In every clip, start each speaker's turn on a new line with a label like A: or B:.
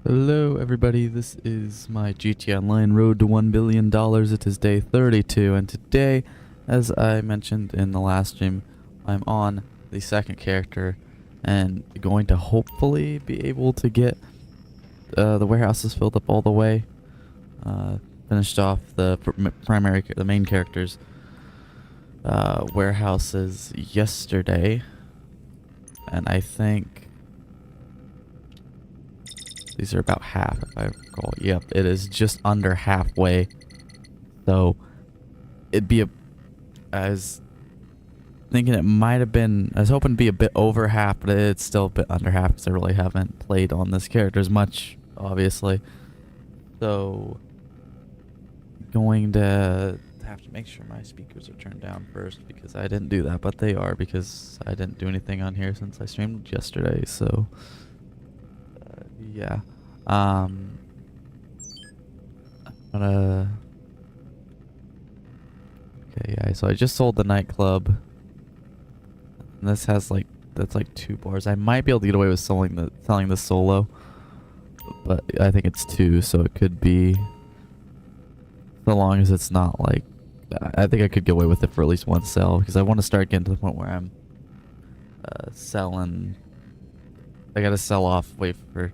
A: Hello everybody, this is my GTA Online Road to $1 billion. It is day 32, and today, as I mentioned in the last stream, I'm on the second character and going to hopefully be able to get the warehouses filled up all the way. Finished off the main characters warehouses yesterday, and I think these are about half, if I recall. Yep, it is just under halfway. So, it'd be I was thinking it might have been, I was hoping to be a bit over half, but it's still a bit under half because I really haven't played on this character as much, obviously. So, going to have to make sure my speakers are turned down first because I didn't do that, but they are because I didn't do anything on here since I streamed yesterday, so... yeah. I'm gonna... Okay, yeah, so I just sold the nightclub. And this has like, that's like 2 bars. I might be able to get away with selling the solo. But I think it's 2, so it could be... so long as it's not like... I think I could get away with it for at least 1 sell, because I want to start getting to the point where I'm selling... I gotta sell off, wait for...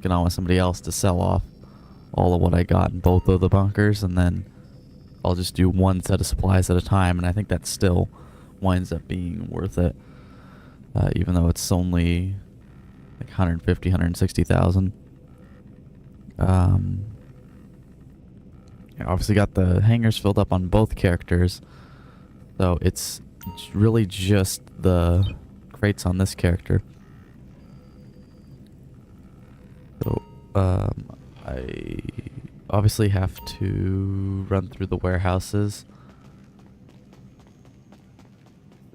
A: get on with somebody else to sell off all of what I got in both of the bunkers, and then I'll just do 1 set of supplies at a time, and I think that still winds up being worth it, even though it's only like 150, 160,000. I obviously got the hangars filled up on both characters, so it's really just the crates on this character. So, I obviously have to run through the warehouses.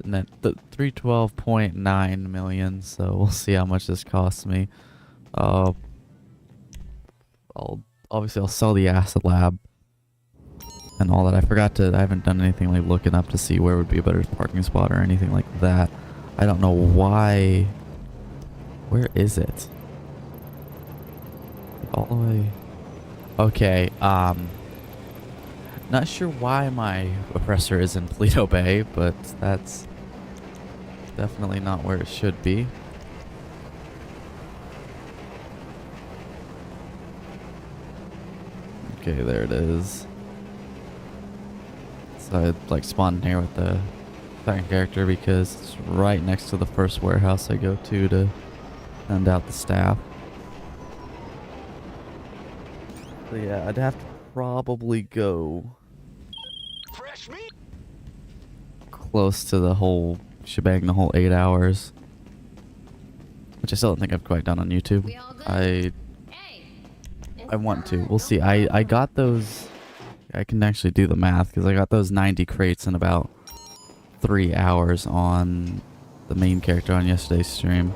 A: And then the 312.9 million, so we'll see how much this costs me. I'll sell the acid lab and all that. I haven't done anything like looking up to see where would be a better parking spot or anything like that. I don't know why. Where is it? All the way. Okay, not sure why my oppressor is in Paleto Bay, but that's definitely not where it should be. Okay, there it is. So I like spawned here with the second character because it's right next to the first warehouse I go to send out the staff. So yeah, I'd have to probably go close to the whole shebang, the whole 8 hours. Which I still don't think I've quite done on YouTube. I want to. We'll see. I got those... I can actually do the math because I got those 90 crates in about 3 hours on the main character on yesterday's stream.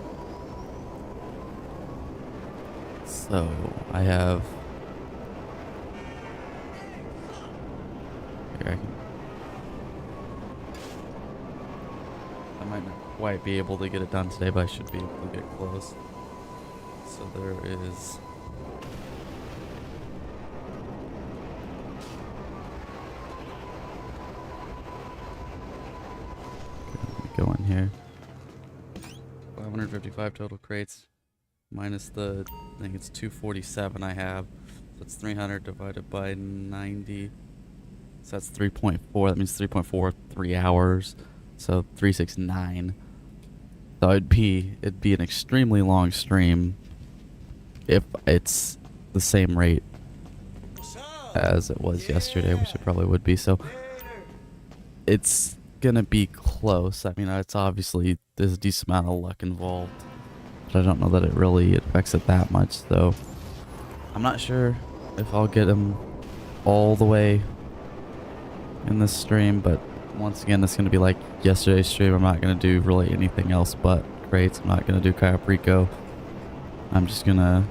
A: So, I have... here, I might not quite be able to get it done today, but I should be able to get close. So there is... go in here. 555 total crates. Minus the... I think it's 247 I have. So it's 300 divided by 90. So that's 3.4. That means 3.4, 3 hours. So 369. So it'd be an extremely long stream if it's the same rate as it was yesterday, which it probably would be. So it's gonna be close. I mean, it's obviously there's a decent amount of luck involved, but I don't know that it really affects it that much. So I'm not sure if I'll get them all the way in this stream, but once again, it's going to be like yesterday's stream. I'm not going to do really anything else but crates. I'm not going to do Caprico. I'm just going to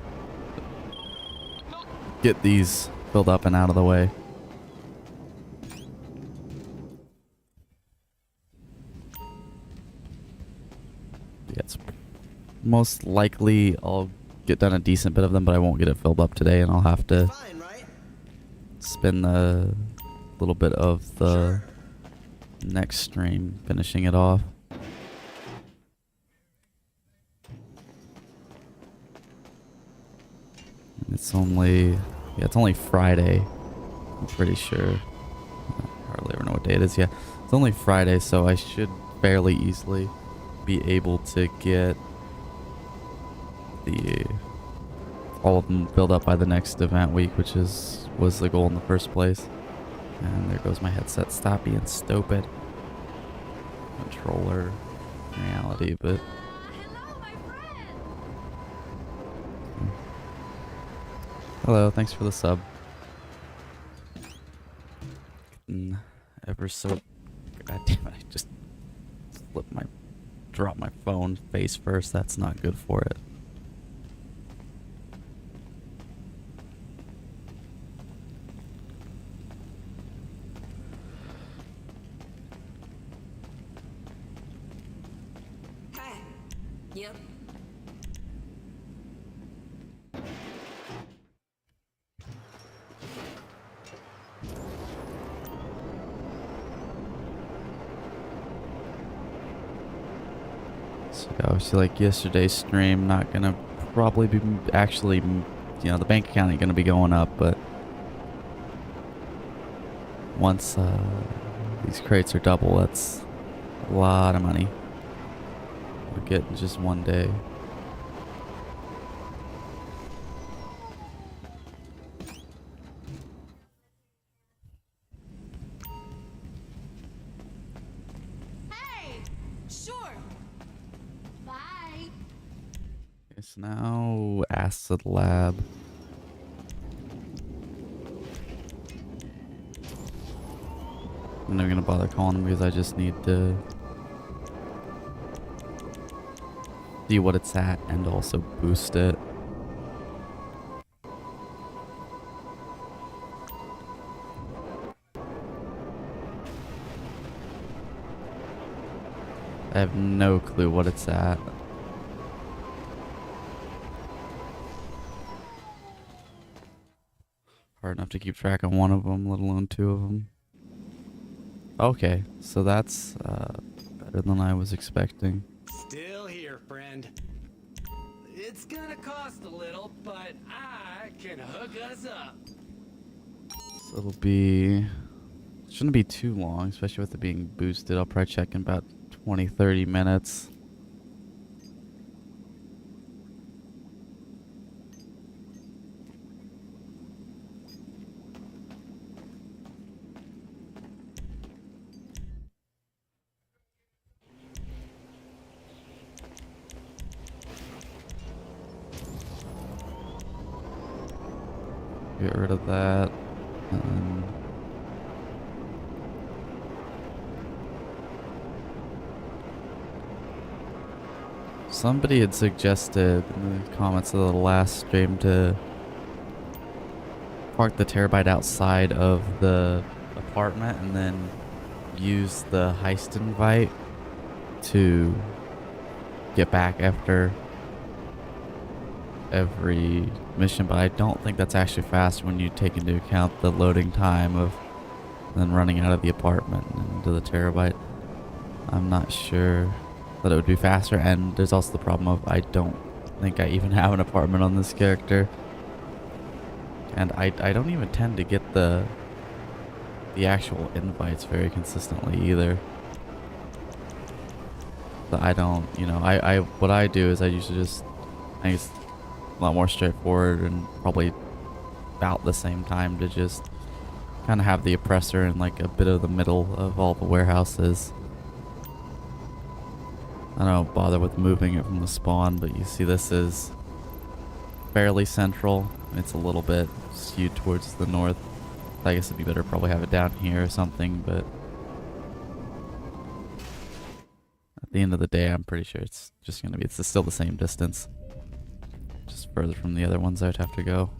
A: get these filled up and out of the way. Yeah, it's most likely I'll get done a decent bit of them, but I won't get it filled up today, and I'll have to
B: Fine, right?
A: spend the little bit of the next stream finishing it off. It's only Friday. I'm pretty sure. I hardly ever know what day it is. Yeah, it's only Friday, so I should fairly easily be able to get all of them filled up by the next event week, which was the goal in the first place. And there goes my headset. Stop being stupid. Controller reality, but
C: Hello, my friend.
A: hello, thanks for the sub. Ever so god damn it, I just dropped my phone face first. That's not good for it.
C: Hi. Yep.
A: So obviously, like yesterday's stream, not gonna probably be actually, the bank account ain't gonna be going up, but once these crates are double, that's a lot of money we get in just one day.
C: Hey. Sure. Bye.
A: Okay, so now Acid Lab. I'm not gonna bother calling them because I just need to see what it's at and also boost it. I have no clue what it's at. Hard enough to keep track of one of them, let alone two of them. Okay, so that's better than I was expecting.
B: Still here, friend. It's gonna cost a little, but I can hook us up.
A: So it'll be... shouldn't be too long, especially with it being boosted. I'll probably check in about 20-30 minutes. Get rid of that. And then somebody had suggested in the comments of the last stream to park the Terabyte outside of the apartment and then use the heist invite to get back after every mission, but I don't think that's actually fast when you take into account the loading time of then running out of the apartment and into the Terabyte. I'm not sure that it would be faster, and there's also the problem of I don't think I even have an apartment on this character, and I don't even tend to get the actual invites very consistently either. But I don't, I what I do is I usually just, I think it's a lot more straightforward and probably about the same time to just kind of have the oppressor in like a bit of the middle of all the warehouses. I don't bother with moving it from the spawn, but you see this is fairly central. It's a little bit skewed towards the north. I guess it'd be better to probably have it down here or something, but at the end of the day, I'm pretty sure it's just gonna be, it's still the same distance. Just further from the other ones I'd have to go.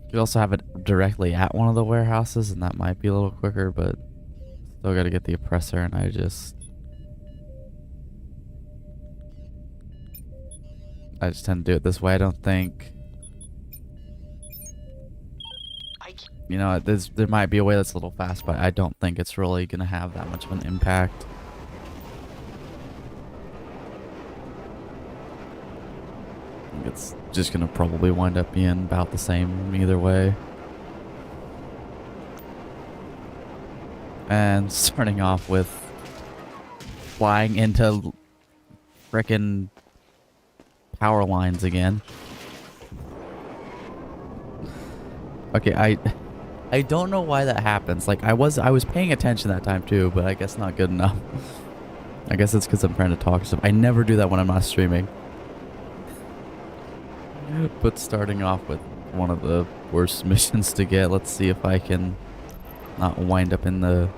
A: You could also have it directly at one of the warehouses, and that might be a little quicker, but still gotta get the oppressor, and I just I just tend to do it this way. I don't think... You know, there might be a way that's a little fast, but I don't think it's really going to have that much of an impact. I think it's just going to probably wind up being about the same either way. And starting off with flying into frickin' power lines again. Okay, I don't know why that happens. Like I was paying attention that time too, but I guess not good enough. I guess it's because I'm trying to talk stuff. I never do that when I'm not streaming. But starting off with one of the worst missions to get. Let's see if I can not wind up in the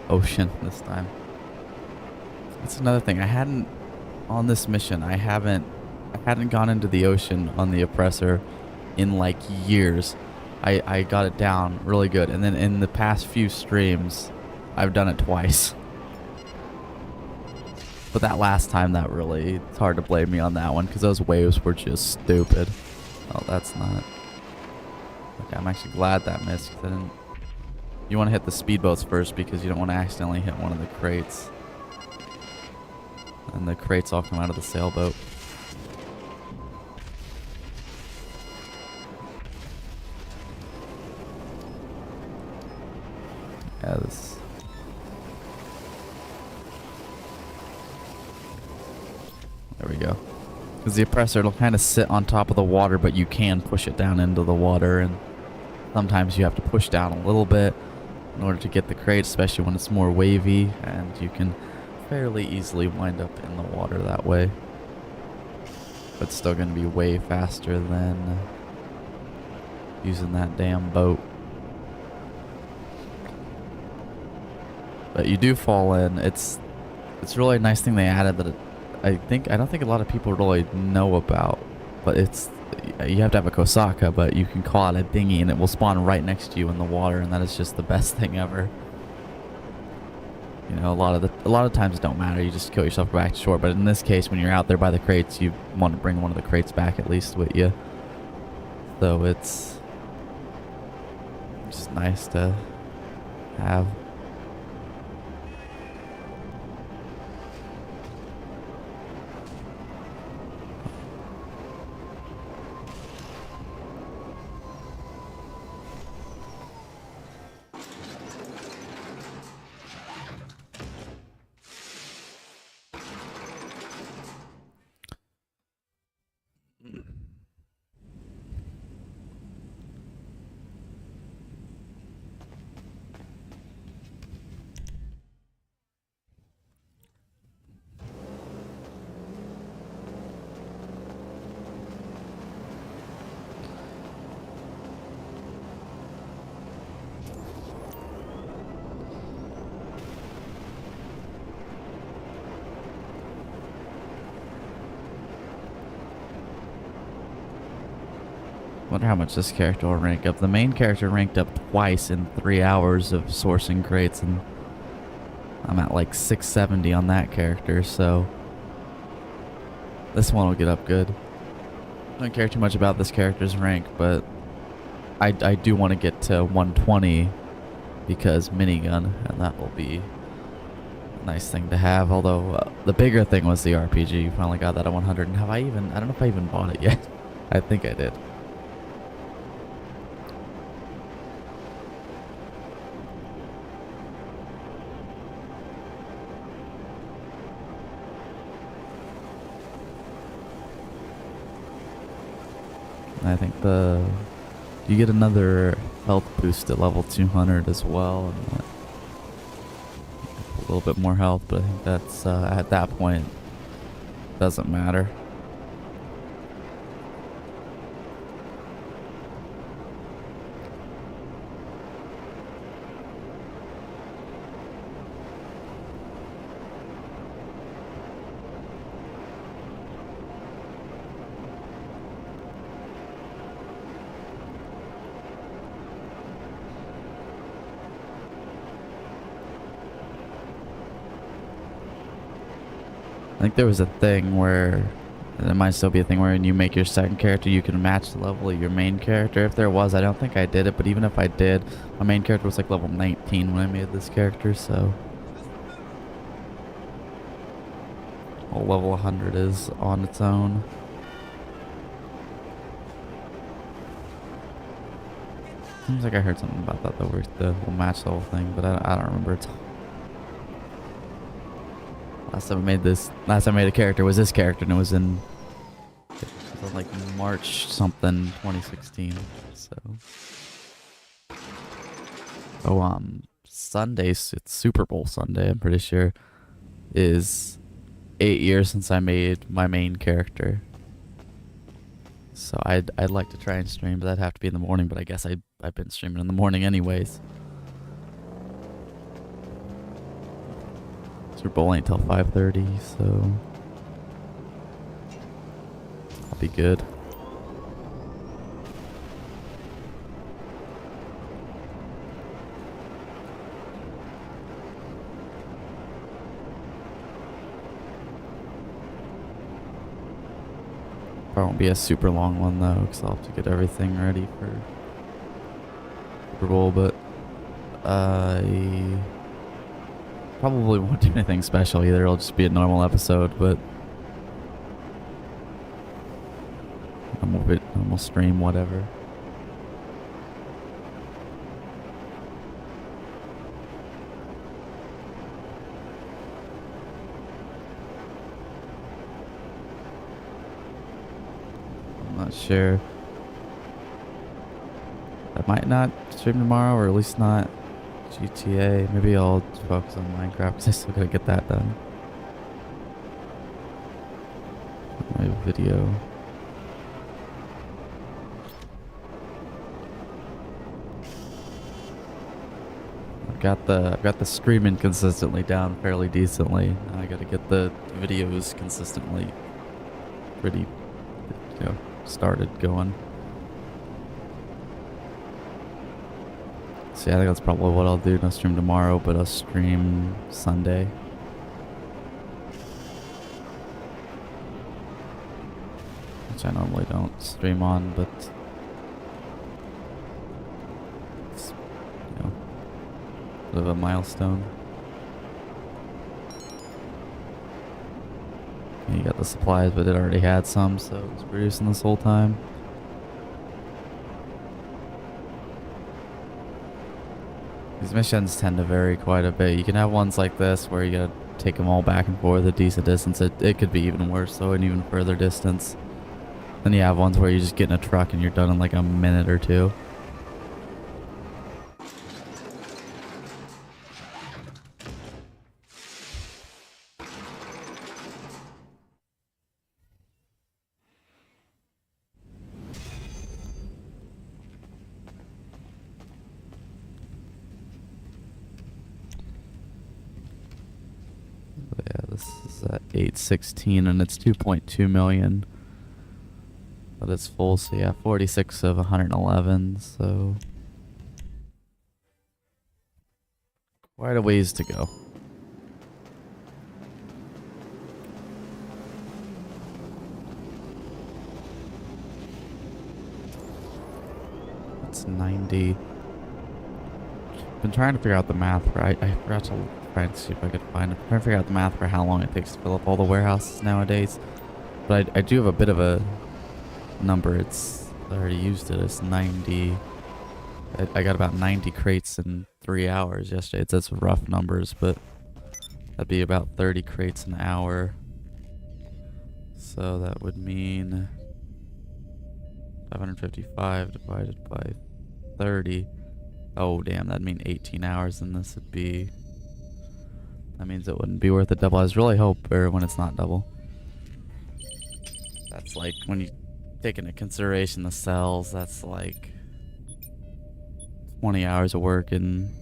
A: ocean this time. That's another thing. On this mission, I hadn't gone into the ocean on the Oppressor in like years. I got it down really good, and then in the past few streams, I've done it twice. But that last time, it's hard to blame me on that one, because those waves were just stupid. Oh, that's not... Okay, I'm actually glad that missed, 'cause I didn't... You want to hit the speedboats first, because you don't want to accidentally hit one of the crates. And the crates all come out of the sailboat. Yeah, this... There we go. Because the Oppressor, it'll kind of sit on top of the water, but you can push it down into the water, and sometimes you have to push down a little bit in order to get the crate, especially when it's more wavy, and you can fairly easily wind up in the water that way. But it's still going to be way faster than using that damn boat. But you do fall in. It's really a nice thing they added that I don't think a lot of people really know about. But you have to have a Kosaka, but you can call it a dinghy and it will spawn right next to you in the water, and that is just the best thing ever. You know, a lot of times it don't matter. You just kill yourself, go back to shore. But in this case, when you're out there by the crates, you want to bring one of the crates back at least with you. So it's just nice to have. Wonder how much this character will rank up. The main character ranked up twice in 3 hours of sourcing crates, and I'm at like 670 on that character, so this one will get up good. I don't care too much about this character's rank, but I do want to get to 120 because minigun, and that will be a nice thing to have. Although the bigger thing was the RPG. Finally got that at 100, and I don't know if I even bought it yet. I think I did. I think you get another health boost at level 200 as well, and a little bit more health, but I think that's at that point doesn't matter. I think there was a thing where And there might still be a thing where when you make your second character, you can match the level of your main character. If there was, I don't think I did it, but even if I did, my main character was like level 19 when I made this character, so... Well, level 100 is on its own. Seems like I heard something about that, the whole match level thing, but I don't remember it. Last time I made a character was this character, and it was in like March something 2016. So, Sundays, it's Super Bowl Sunday, I'm pretty sure, is 8 years since I made my main character. So I'd like to try and stream, but that'd have to be in the morning, but I guess I've been streaming in the morning anyways. Super Bowl ain't till 5:30, so I'll be good. Probably won't be a super long one though, because I'll have to get everything ready for Super Bowl, but I probably won't do anything special either. It'll just be a normal episode, but normal stream, whatever. I'm not sure. I might not stream tomorrow, or at least not GTA. Maybe I'll focus on Minecraft because I still gotta get that done. My video. I've got the streaming consistently down fairly decently. Now I gotta get the videos consistently pretty, started going. So yeah, I think that's probably what I'll do. No stream tomorrow, but I'll stream Sunday. Which I normally don't stream on, but it's, a bit of a milestone. You got the supplies, but it already had some, so it was producing this whole time. These missions tend to vary quite a bit. You can have ones like this where you gotta take them all back and forth a decent distance. It could be even worse, though, an even further distance. Then you have ones where you just get in a truck and you're done in like a minute or two. Yeah, this is at 816 and it's 2.2 million. But it's full, so yeah, 46 of 111, so quite a ways to go. It's 90. Been trying to figure out the math for I forgot to try and see if I could find it. I'm trying to figure out the math for how long it takes to fill up all the warehouses nowadays. But I do have a bit of a number. I already used it. It's 90. I got about 90 crates in 3 hours yesterday. That's rough numbers, but that'd be about 30 crates an hour. So that would mean 555 divided by 30. Oh damn, that'd mean 18 hours, and this would be... That means it wouldn't be worth it double. I was really hoping when it's not double. That's like when you take into consideration the cells, that's like 20 hours of work and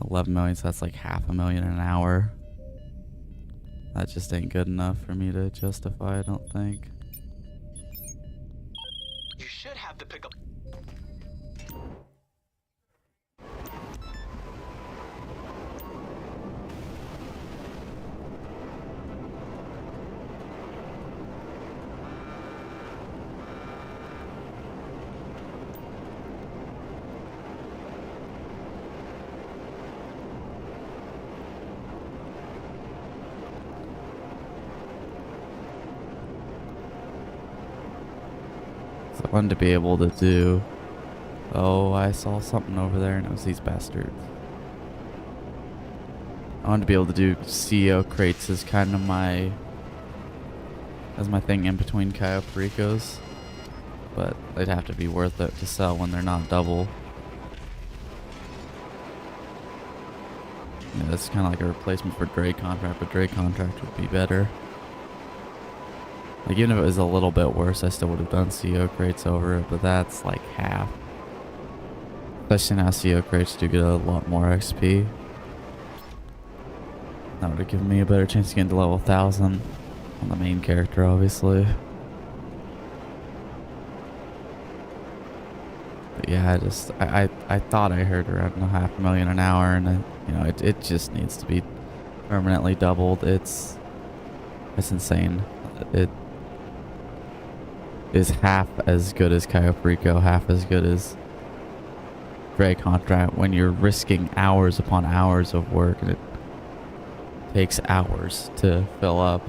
A: 11 million, so that's like $500,000 an hour. That just ain't good enough for me to justify, I don't think.
D: You should have the pickup.
A: So I wanted to be able to do... Oh, I saw something over there and it was these bastards. I wanted to be able to do CEO crates as kind of my... as my thing in between Cayo Pericos. But they'd have to be worth it to sell when they're not double. Yeah, this is kind of like a replacement for Dre Contract, but Dre Contract would be better. Like, even if it was a little bit worse, I still would have done CO crates over it, but that's like half. Especially now CO crates do get a lot more XP. That would have given me a better chance to get into level 1000 on the main character, obviously. But yeah, I thought I heard around 500,000 an hour, and it just needs to be permanently doubled. It's insane. It is half as good as Cayo Perico, half as good as Dre Contract when you're risking hours upon hours of work, and it takes hours to fill up.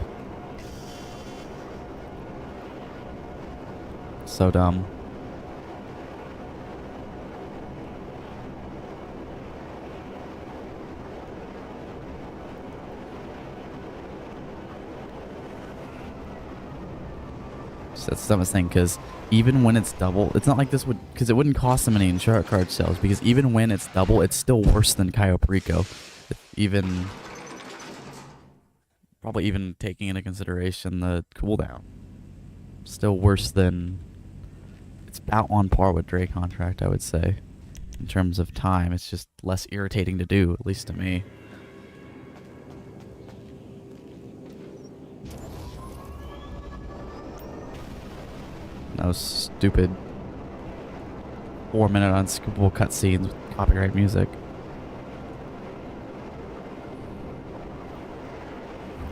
A: So dumb. That's the dumbest thing, because even when it's double, it's not like this would, because it wouldn't cost them any insurance card sales, because even when it's double, it's still worse than Cayo Perico. Even, probably even taking into consideration the cooldown. Still worse than, it's about on par with Dre Contract, I would say. In terms of time, it's just less irritating to do, at least to me. Those stupid 4-minute unskippable cutscenes with copyright music.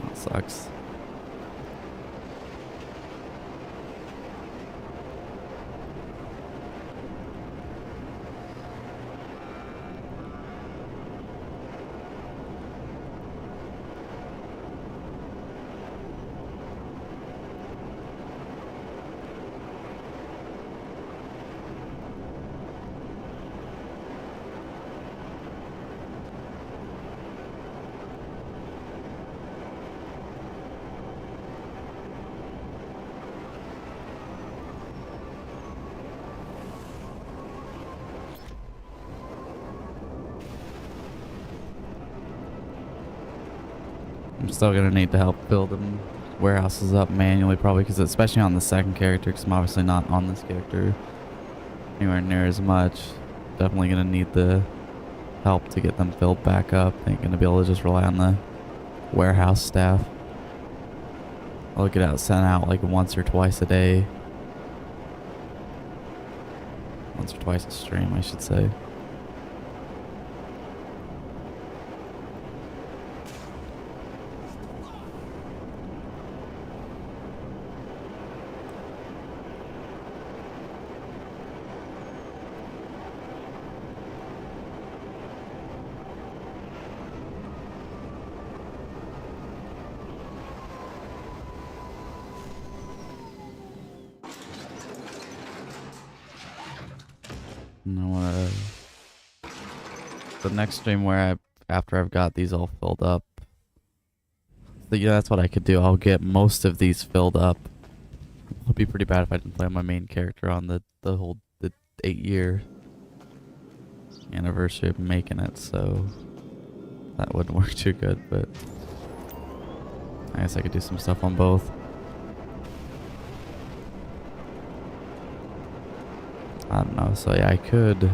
A: That sucks. I'm still gonna need to help build them warehouses up manually, probably, because especially on the second character, because I'm obviously not on this character anywhere near as much. Definitely gonna need the help to get them filled back up. Ain't gonna be able to just rely on the warehouse staff. I'll get out sent out like once or twice a day. Once or twice a stream, I should say. No, the next stream where after I've got these all filled up, yeah, that's what I could do. I'll get most of these filled up. It would be pretty bad if I didn't play my main character on the 8-year anniversary of making it, so that wouldn't work too good, but I guess I could do some stuff on both. I don't know, so yeah, I could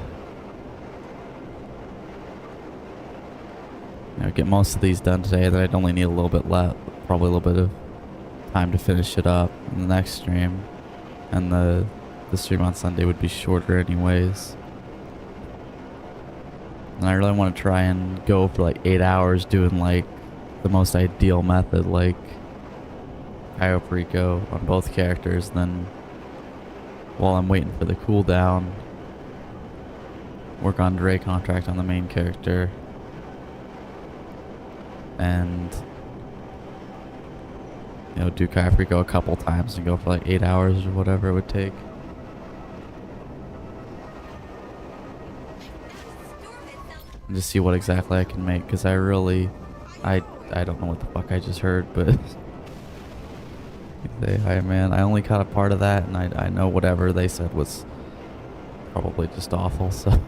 A: get most of these done today, then I'd only need a little bit left, probably a little bit of time to finish it up in the next stream, and the stream on Sunday would be shorter anyways. And I really want to try and go for like 8 hours doing like the most ideal method, like Cayo Perico on both characters, then while I'm waiting for the cooldown, work on Dre Contract on the main character, and do Cayo Perico a couple times and go for like 8 hours or whatever it would take. and just see what exactly I can make, because I don't know what the fuck I just heard, but say hi, man. I only caught a part of that, and I know whatever they said was probably just awful. So,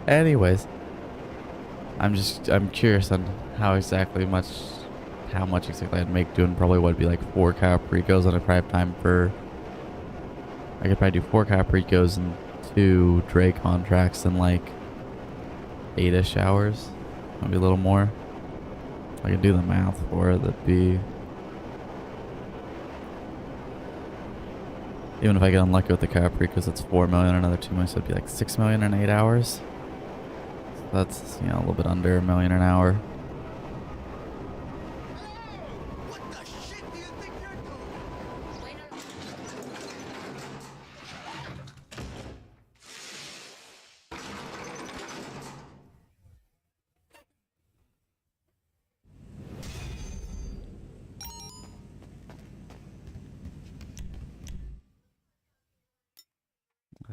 A: anyways, I'm curious on how much exactly I'd make doing probably what would be like 4 Capricos, and I'd probably have time for. I could probably do 4 Capricos and 2 Dre contracts in like 8-ish hours. Maybe a little more. If I could do the math for it, that'd be. Even if I get unlucky with the Capricos, it's 4 million, another 2 million, so it'd be like 6 million in 8 hours. So that's, a little bit under $1 million an hour.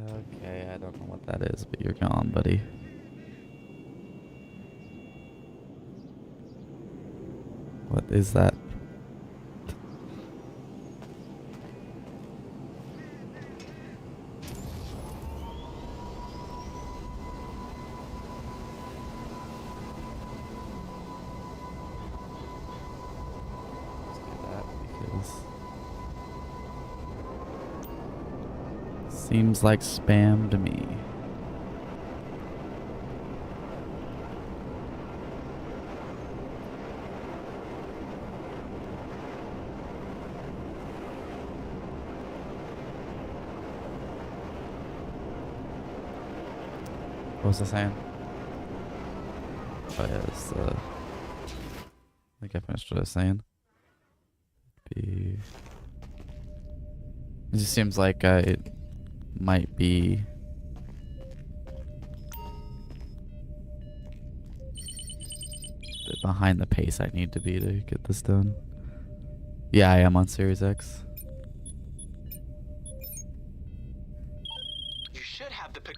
A: Okay, I don't know what that is, but you're gone, buddy. What is that? Let's do that because seems like spam to me. What was I saying? Oh yeah, it's I think I finished what I was saying. It just seems like it might be behind the pace I need to be to get this done. Yeah, I am on Series X.
D: You should have the pick.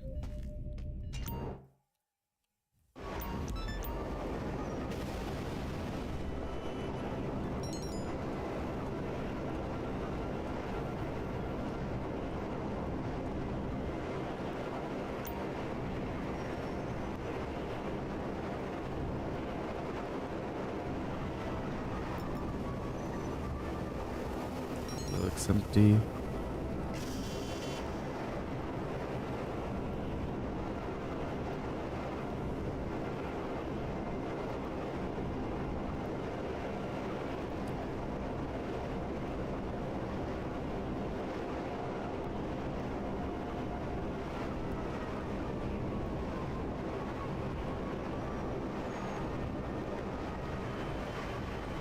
A: It looks empty.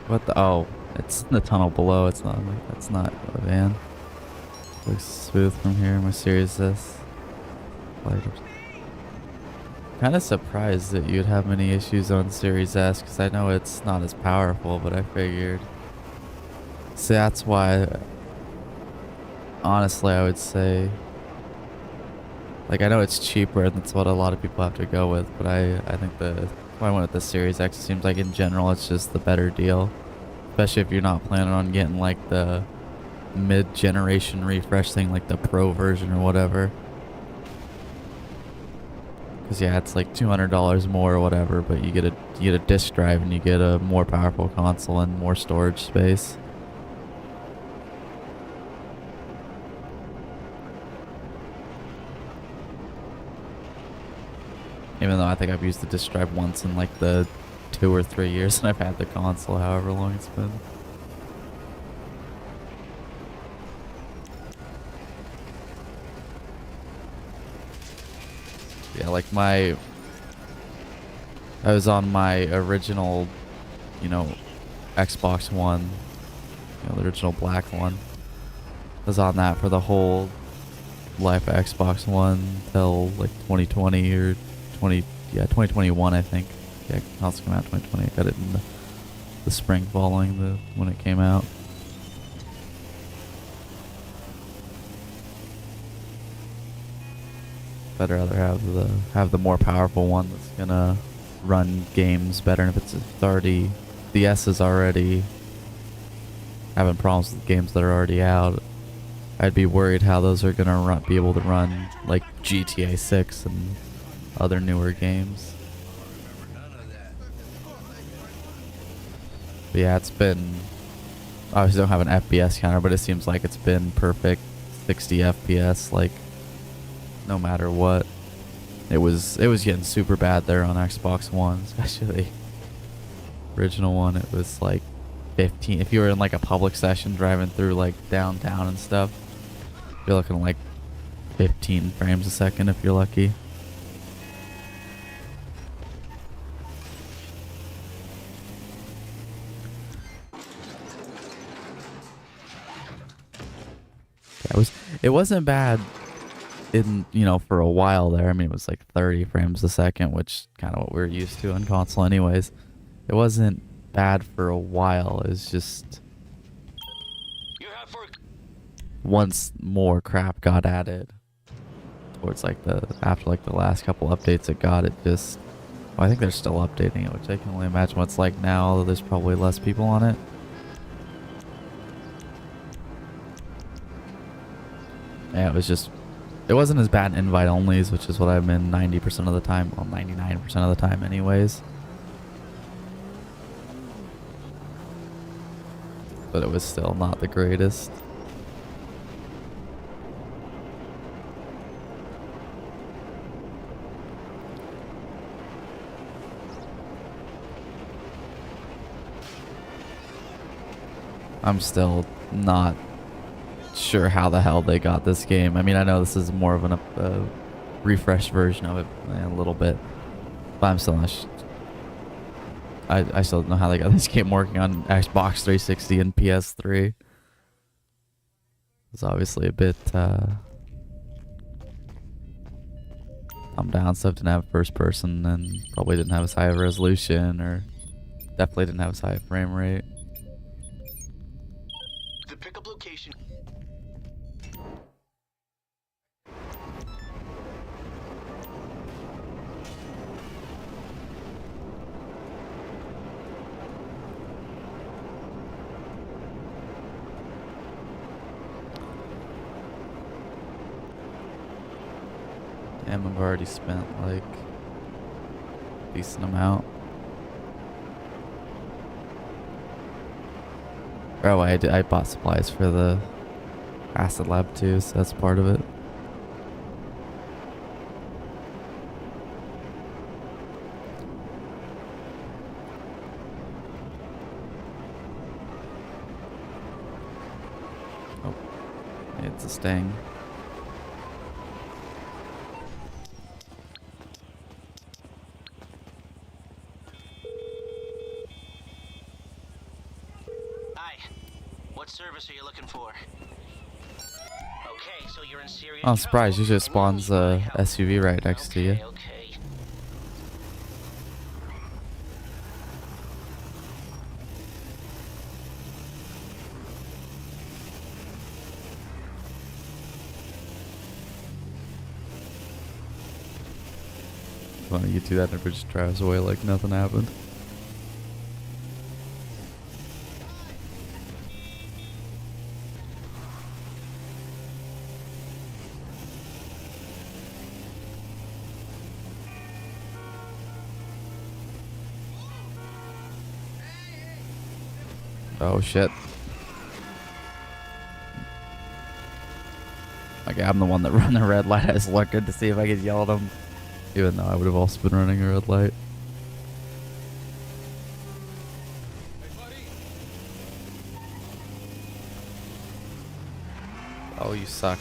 A: What the? Oh, it's in the tunnel below. It's not. That's not a van. Looks smooth from here. My Series S. Kind of surprised that you'd have many issues on Series S, because I know it's not as powerful, but I figured. So that's why. Honestly, I would say. Like, I know it's cheaper, and that's what a lot of people have to go with, but I think I went with the Series X. It seems like in general it's just the better deal. Especially if you're not planning on getting like the mid-generation refresh thing, like the Pro version or whatever. Because yeah, it's like $200 more or whatever, but you get a disc drive and you get a more powerful console and more storage space. Even though I think I've used the disc drive once in like the 2 or 3 years and I've had the console however long it's been. Yeah, like I was on my original, Xbox One, the original black one. I was on that for the whole life of Xbox One till like 2020 or 2021, I think. Yeah, console came out 2020. I got it in the spring following when it came out. I'd rather have the more powerful one that's gonna run games better. And if it's already, the S is already having problems with games that are already out, I'd be worried how those are gonna be able to run like GTA 6 and other newer games. But yeah, it's been, obviously don't have an FPS counter, but it seems like it's been perfect 60 FPS, like no matter what. It was getting super bad there on Xbox One, especially original one. It was like 15. If you were in like a public session driving through like downtown and stuff, you're looking like 15 frames a second if you're lucky. It wasn't bad in, you know, for a while there. I mean, it was like 30 frames a second, which kind of what we're used to on console anyways. It wasn't bad for a while. It was just once more crap got added towards like after like the last couple updates it got, it just, well, I think they're still updating it, which I can only imagine what it's like now, although there's probably less people on it. Yeah, it wasn't as bad in invite onlys, which is what I'm in 90% of the time, well 99% of the time anyways. But it was still not the greatest. I'm still not sure how the hell they got this game. I mean, I know this is more of a refreshed version of it a little bit, but I'm still not I still don't know how they got this game working on Xbox 360 and PS3. It's obviously a bit thumbed down stuff. Didn't have first person and probably didn't have as high of a resolution, or definitely didn't have as high a frame rate.
D: The pickup location.
A: Damn, I've already spent like a decent amount. Oh, I bought supplies for the acid lab too, so that's part of it. Oh, it's a sting.
D: What service are you looking for? Okay, so you're in serious
A: I'm surprised.
D: trouble.
A: Usually it spawns a SUV right next to you.
D: Okay.
A: Funny, you do that and it just drives away like nothing happened. Oh shit. Okay, I'm the one that ran the red light. I was looking to see if I could yell at him, even though I would have also been running a red light. Oh, you suck.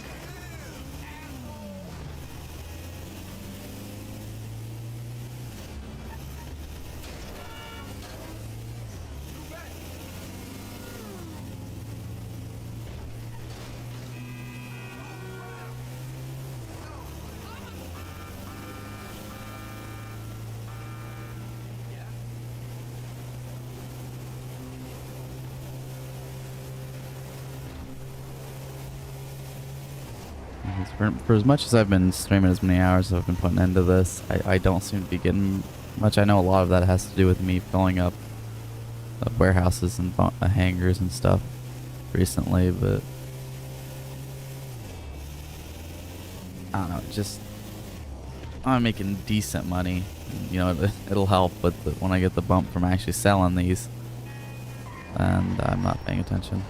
A: for as much as I've been streaming, as many hours as I've been putting into this, I don't seem to be getting much. I know a lot of that has to do with me filling up warehouses and hangars and stuff recently, but I don't know, just I'm making decent money. You know, it'll help with when I get the bump from actually selling these, and I'm not paying attention.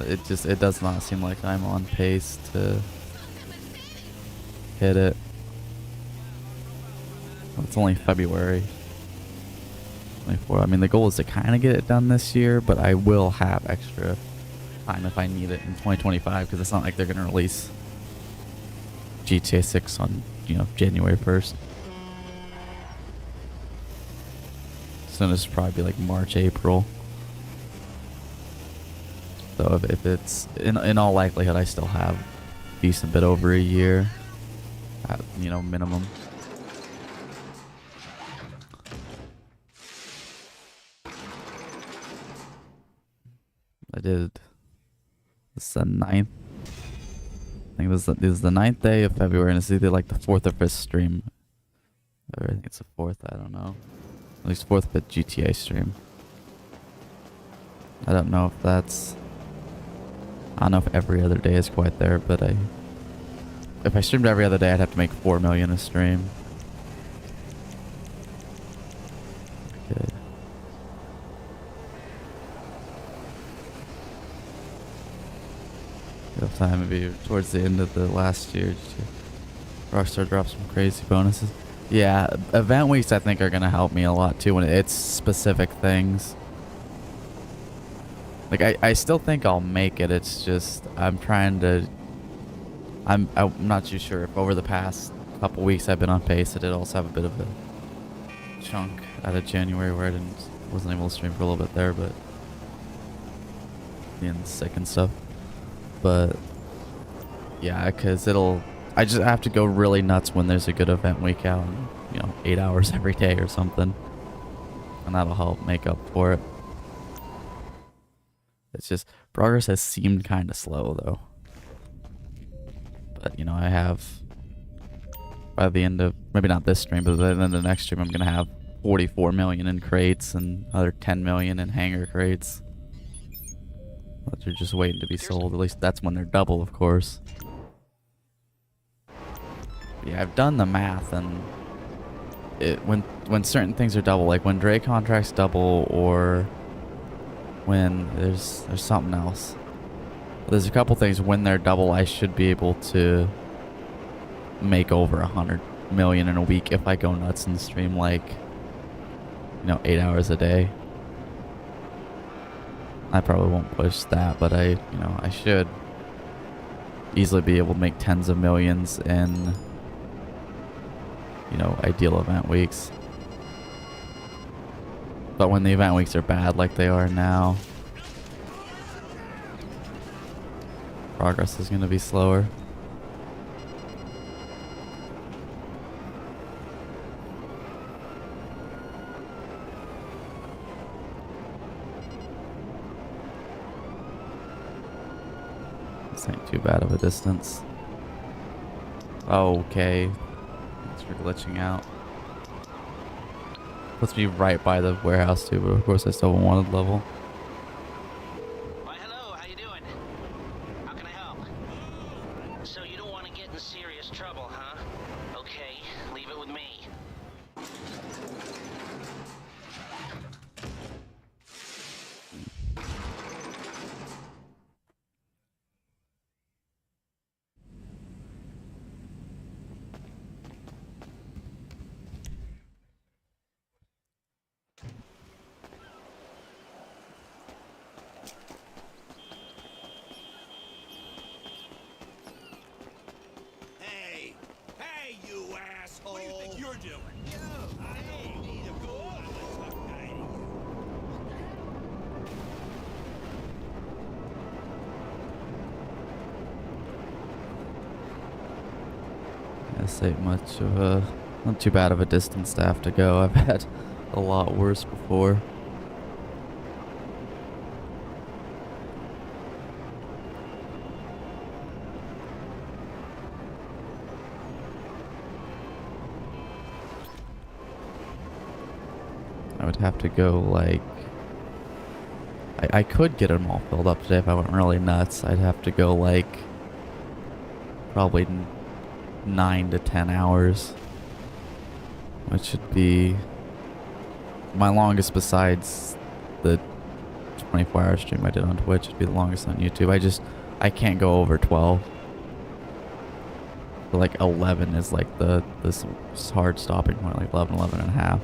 A: It does not seem like I'm on pace to hit it. It's only February 24. I mean, the goal is to kind of get it done this year, but I will have extra time if I need it in 2025, because it's not like they're going to release GTA 6 on, you know, January 1st. Soon as probably be like March, April. So if it's in all likelihood, I still have a decent bit over a year, at, you know, minimum. I did. This is the 9th. I think this is the 9th day of February, and it's either like the 4th or 5th stream. Or I think it's the 4th. I don't know. At least 4th, 5th GTA stream. I don't know if that's. I don't know if every other day is quite there, but if I streamed every other day, I'd have to make 4 million a stream. Good. Enough time maybe towards the end of the last year Rockstar dropped some crazy bonuses. Yeah, event weeks I think are gonna help me a lot too when it's specific things. Like I still think I'll make it. It's just I'm not too sure if over the past couple weeks I've been on pace. I did also have a bit of a chunk out of January where I wasn't able to stream for a little bit there, but being sick and stuff. But yeah, because I just have to go really nuts when there's a good event week out, and, you know, 8 hours every day or something, and that'll help make up for it. It's just progress has seemed kind of slow though, but you know, I have by the end of maybe not this stream, but by the end of the next stream, I'm gonna have 44 million in crates and another 10 million in hangar crates. But they're just waiting to be sold. At least that's when they're double, of course. Yeah, I've done the math, and when certain things are double, like when Dre contracts double, or when there's something else. There's a couple things when they're double, I should be able to make over 100 million in a week if I go nuts and stream like, you know, 8 hours a day. I probably won't push that, but I should easily be able to make tens of millions in, you know, ideal event weeks. But when the event weeks are bad like they are now, progress is going to be slower. This ain't too bad of a distance. Okay. Thanks for glitching out. Puts me right by the warehouse too, but of course I still have a wanted level.
D: Why, hello, how you doing? How can I help? So you don't want to get in serious trouble, huh? Okay, leave it with me.
E: Hey, you asshole! What do you think you're doing? I need to go on with some guy.
A: This ain't much of a, not too bad of a distance to have to go. I've had a lot worse before. I would have to go like... I could get them all filled up today if I went really nuts. I'd have to go like probably 9 to 10 hours, which would be my longest besides the 24-hour stream I did on Twitch. It'd be the longest on YouTube. I can't go over 12. So like 11 is like this hard stopping point, like 11 and a half.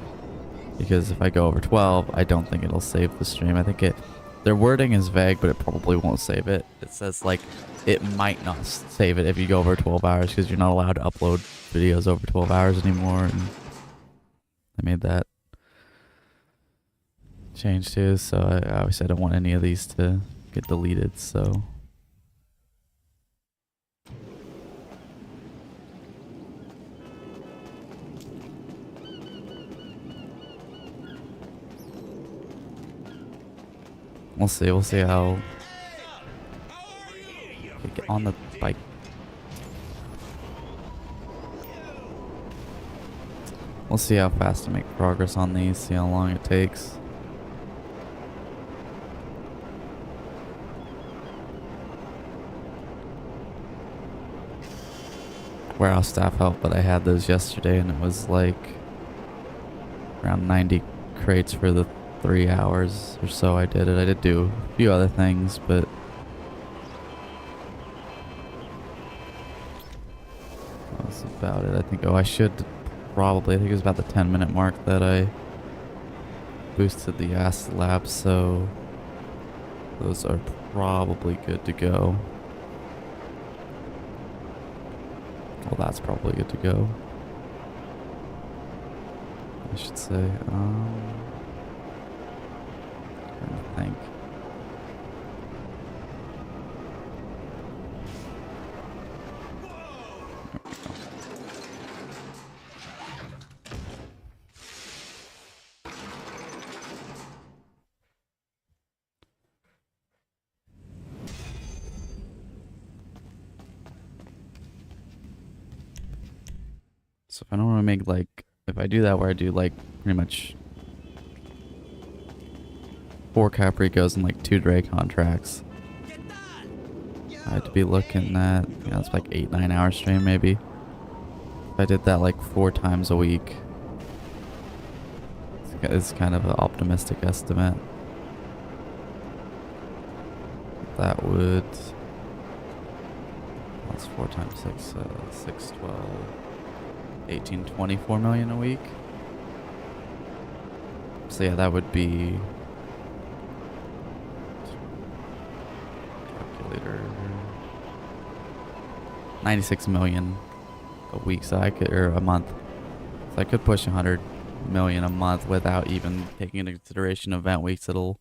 A: Because if I go over 12, I don't think it'll save the stream. I think their wording is vague, but it probably won't save it. It says like it might not save it if you go over 12 hours because you're not allowed to upload videos over 12 hours anymore. And I made that change too, so I obviously I don't want any of these to get deleted, so... We'll see how... Get on the bike. We'll see how fast I make progress on these, see how long it takes. Warehouse staff help, but I had those yesterday and it was like around 90 crates for the 3 hours or so I did it. I did do a few other things, but that's about it. I think, I think it was about the 10-minute mark that I boosted the acid lab, so those are probably good to go. Well, that's probably good to go, I should say. I think. So if I don't want to make like, if I do that where I do like pretty much 4 Capricos and like 2 Dre contracts, I had to be looking at, it's like 8-9 hour stream maybe. If I did that like 4 times a week, it's kind of an optimistic estimate. That would, that's 4 times 6, 6, 12, 18, 24 million a week. So yeah, that would be, calculator, 96 million a week. So I could, or a month. So I could push 100 million a month without even taking into consideration event weeks. It'll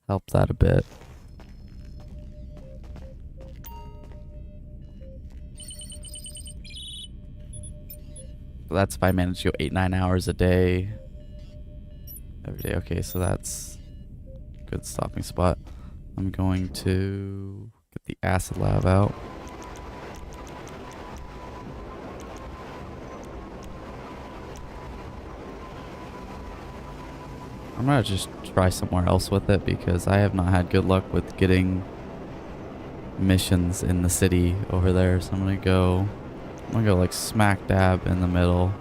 A: help that a bit. That's if I manage to go 8-9 hours a day every day. Okay, so that's a good stopping spot. I'm going to get the acid lab out. I'm gonna just try somewhere else with it because I have not had good luck with getting missions in the city over there. So I'm gonna go like smack dab in the middle.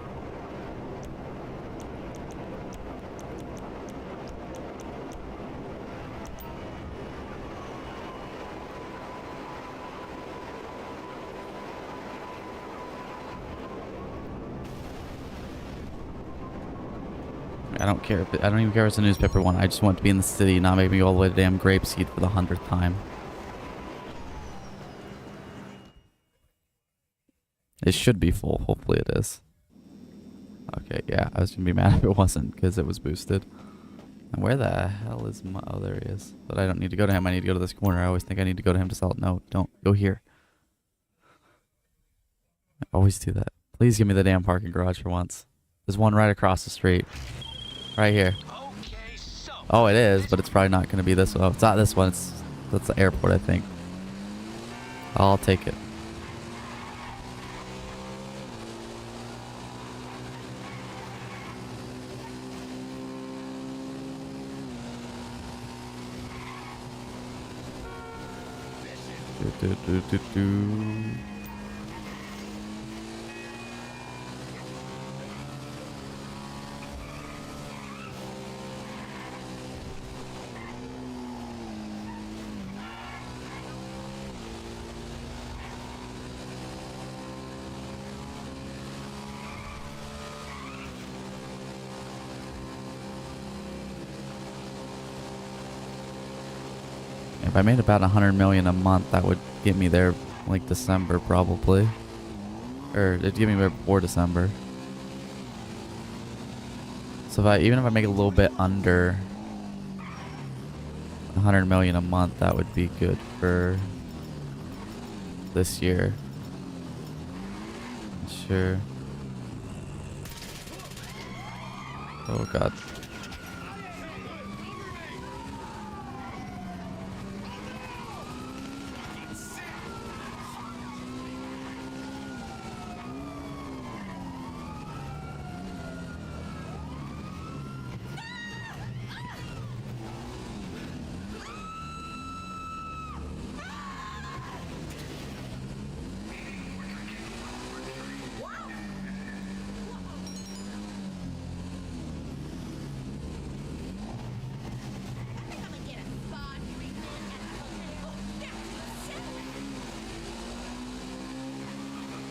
A: I don't care. I don't even care if it's a newspaper one. I just want to be in the city, not make me go all the way to damn Grapeseed for the 100th time. It should be full. Hopefully it is. Okay, yeah. I was going to be mad if it wasn't because it was boosted. And where the hell is my... Oh, there he is. But I don't need to go to him. I need to go to this corner. I always think I need to go to him to sell it. No, don't. Go here. I always do that. Please give me the damn parking garage for once. There's one right across the street. Right here. Oh, it is, but it's probably not going to be this one. Oh, it's not this one. That's the airport, I think. I'll take it. If I made about 100 million a month, that would get me there like December probably. Or it'd get me there before December. So even if I make a little bit under 100 million a month, that would be good for this year. Sure. Oh god.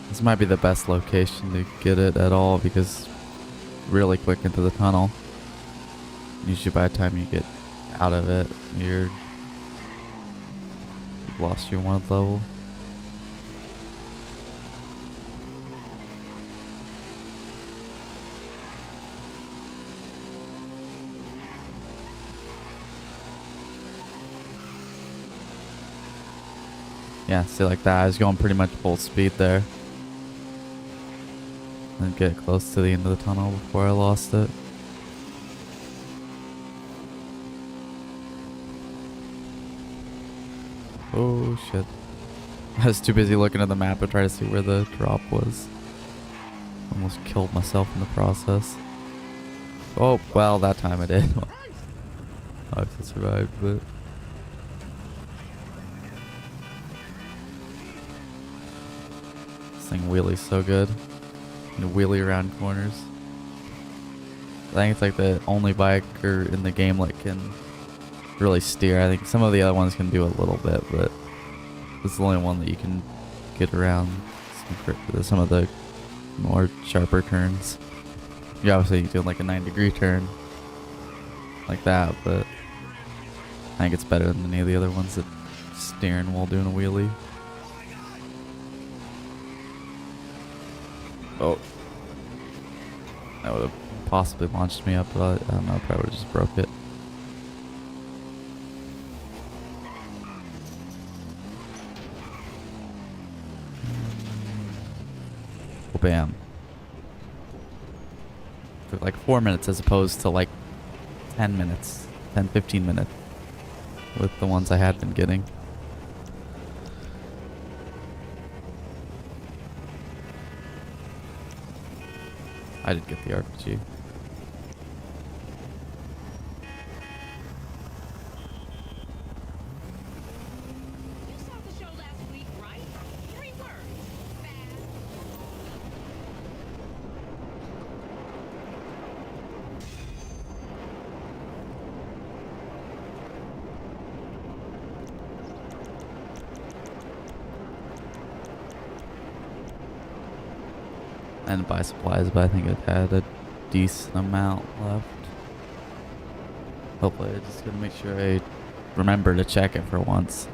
A: This might be the best location to get it at all because really quick into the tunnel. Usually by the time you get out of it, you've lost your one level. Yeah, see like that, I was going pretty much full speed there. And get close to the end of the tunnel before I lost it. Oh shit. I was too busy looking at the map and trying to see where the drop was. Almost killed myself in the process. Oh, well, that time I did. I survived, but... This thing wheelies so good. You wheelie around corners. I think it's like the only biker in the game that can really steer. I think some of the other ones can do a little bit, but it's the only one that you can get around some of the more sharper turns. You obviously do like a 9-degree turn like that, but I think it's better than any of the other ones that steering while doing a wheelie. Oh. That would have possibly launched me up, but I don't know, probably would have just broke it. Oh, bam. Took like 4 minutes as opposed to like 10 minutes, 10-15 minutes with the ones I had been getting. I did get the RPG.
C: You saw the show last week, right? 3 words. Fast.
A: And buy supplies, but I think it had a decent amount left. Hopefully, I'm just gonna make sure I remember to check it for once.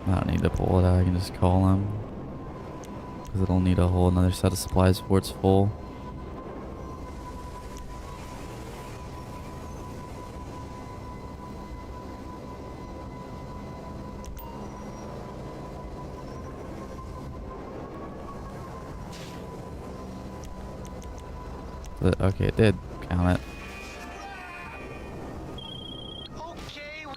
A: I don't need to pull it out, I can just call them. Because it'll need a whole another set of supplies before it's full. But, okay, it did count it.
D: Okay.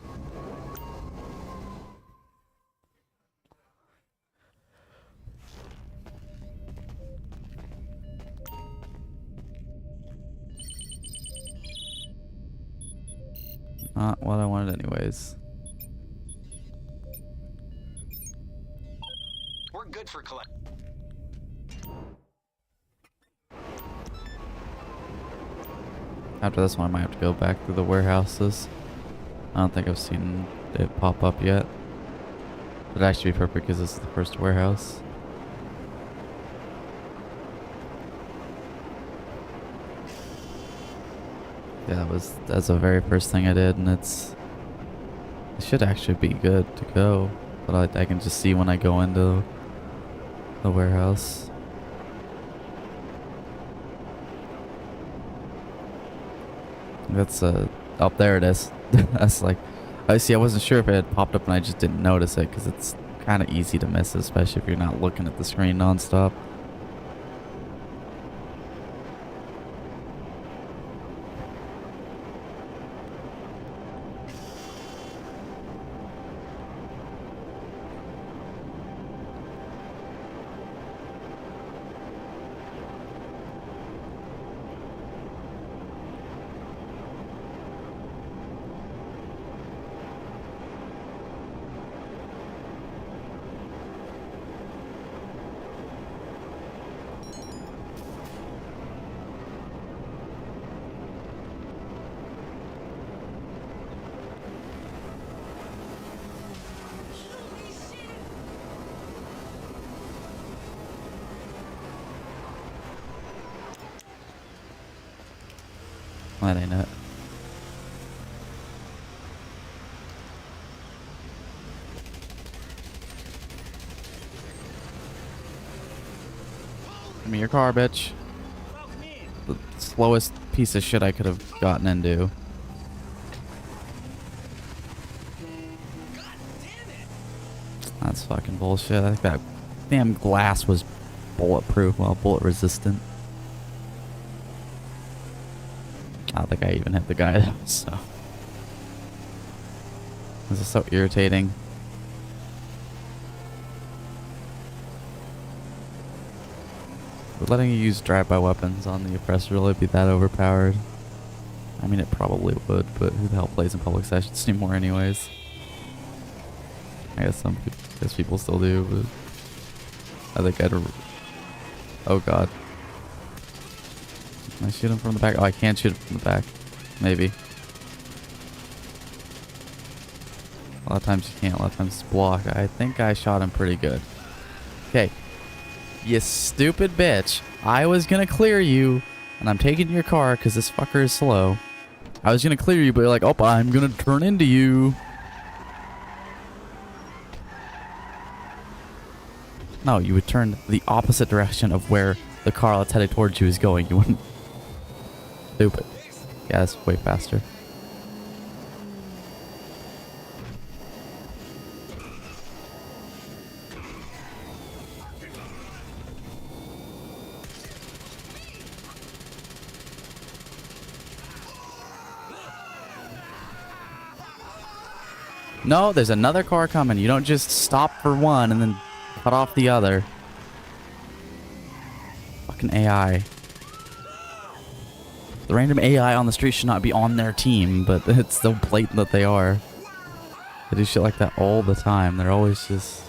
A: Not what I wanted anyways.
D: good for collect.
A: After this one, I might have to go back through the warehouses. I don't think I've seen it pop up yet. It'd actually be perfect because this is the first warehouse. Yeah, that's the very first thing I did, and it should actually be good to go. But I can just see when I go into the warehouse. That's up there it is. That's like, I see. I wasn't sure if it had popped up and I just didn't notice it because it's kind of easy to miss, especially if you're not looking at the screen nonstop. That ain't it. Give me your car, bitch. The slowest piece of shit I could have gotten into. That's fucking bullshit. I think that damn glass was bulletproof, well, bullet resistant. I don't think I even hit the guy though, so. This is so irritating. Would letting you use drive-by weapons on the oppressor really be that overpowered? I mean, it probably would, but who the hell plays in public sessions anymore anyways? I guess people still do, but I think I'd... Oh god. Can I shoot him from the back? Oh, I can't shoot him from the back. Maybe. A lot of times you can't. A lot of times it's blocked. I think I shot him pretty good. Okay. You stupid bitch. I was gonna clear you, and I'm taking your car because this fucker is slow. I was gonna clear you, but you're like, oh, I'm gonna turn into you. No, you would turn the opposite direction of where the car that's headed towards you is going. You wouldn't. Stupid. Yeah, that's way faster. No, there's another car coming. You don't just stop for one and then cut off the other. Fucking AI. The random AI on the street should not be on their team, but it's so blatant that they are. They do shit like that all the time. They're always just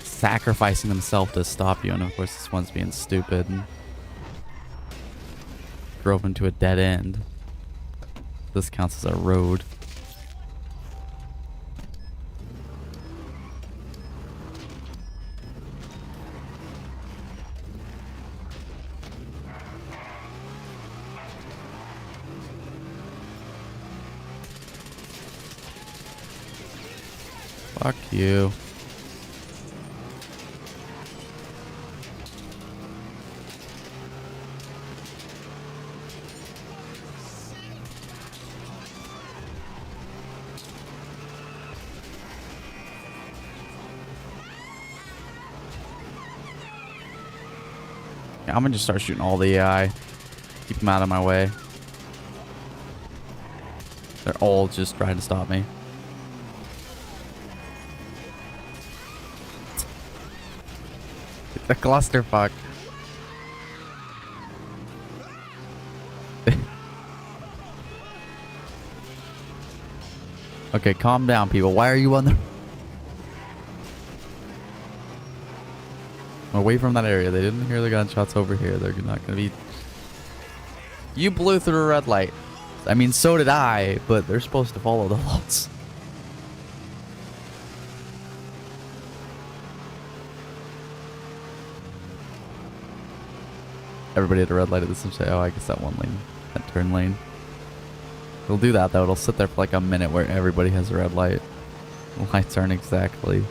A: sacrificing themselves to stop you, and of course this one's being stupid and drove into a dead end. This counts as a road. Fuck you. Yeah, I'm gonna just start shooting all the AI. Keep them out of my way. They're all just trying to stop me. The clusterfuck. Okay, calm down, people. Why are you on the... Away from that area. They didn't hear the gunshots over here. They're not going to be... You blew through a red light. I mean, so did I, but they're supposed to follow the laws. Everybody at a red light at this time say, oh, I guess that one lane, that turn lane. It'll do that, though. It'll sit there for like a minute where everybody has a red light. The lights aren't exactly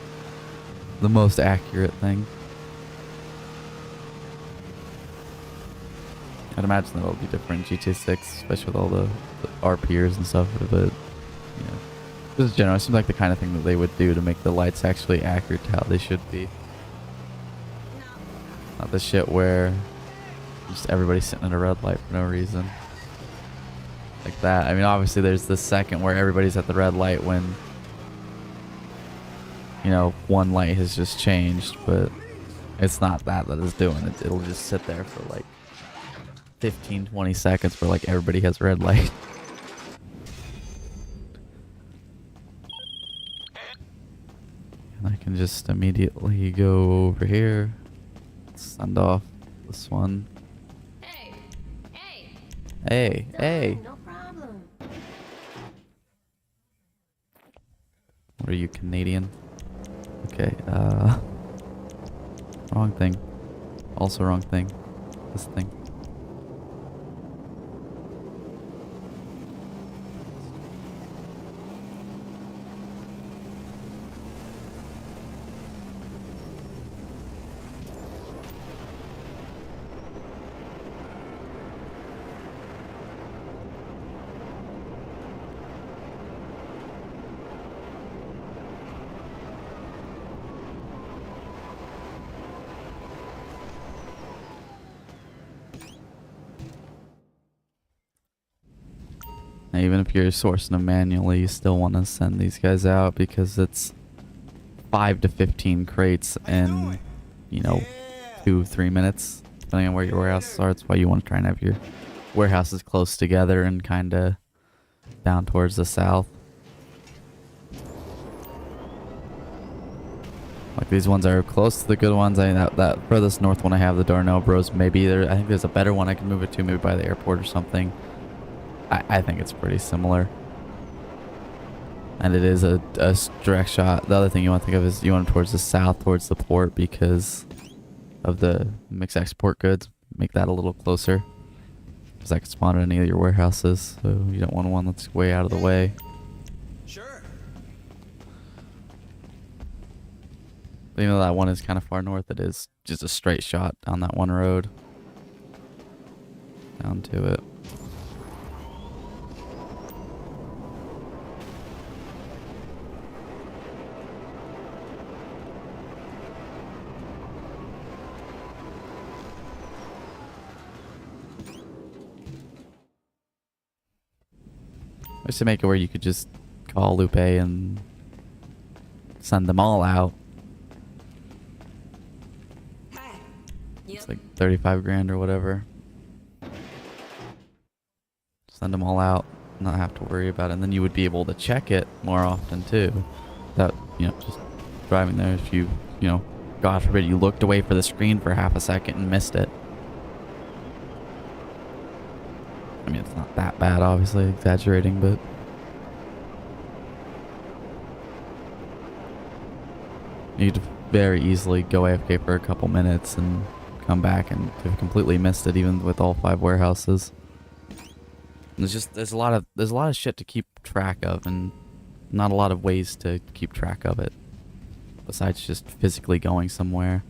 A: the most accurate thing. I'd imagine that'll be different in GTA 6, especially with all the RPers and stuff, but, you know, just in general, it seems like the kind of thing that they would do to make the lights actually accurate to how they should be. Not the shit where just everybody's sitting at a red light for no reason. Like that. I mean, obviously there's the second where everybody's at the red light when, you know, one light has just changed, but it's not that it's doing it. It'll just sit there for like 15-20 seconds where like everybody has a red light. And I can just immediately go over here, send off this one.
C: Hey, hey.
A: Hey, hey.
C: No problem.
A: What are you, Canadian? Okay, wrong thing. Also wrong thing. This thing. Now, even if you're sourcing them manually, you still want to send these guys out because it's 5 to 15 crates in, you know, 2-3 minutes, depending on where your warehouses are. That's why you want to try and have your warehouses close together and kind of down towards the south. Like these ones are close to the good ones. I mean, that furthest north one I have, the Darnell Bros, maybe there. I think there's a better one I can move it to, maybe by the airport or something. I think it's pretty similar. And it is a direct shot. The other thing you want to think of is you want them towards the south, towards the port, because of the mixed export goods. Make that a little closer, because that could spawn at any of your warehouses. So you don't want one that's way out of the way.
E: Sure.
A: Even though that one is kind of far north, it is just a straight shot down that one road. Down to it. I used to make it where you could just call Lupe and send them all out. It's like 35 grand or whatever. Send them all out, not have to worry about it. And then you would be able to check it more often too. Without, you know, just driving there. If you know, God forbid you looked away for the screen for half a second and missed it. I mean, it's not that bad, obviously, exaggerating, but you could very easily go AFK for a couple minutes and come back and have completely missed it, even with all 5 warehouses. And there's a lot of shit to keep track of, and not a lot of ways to keep track of it besides just physically going somewhere.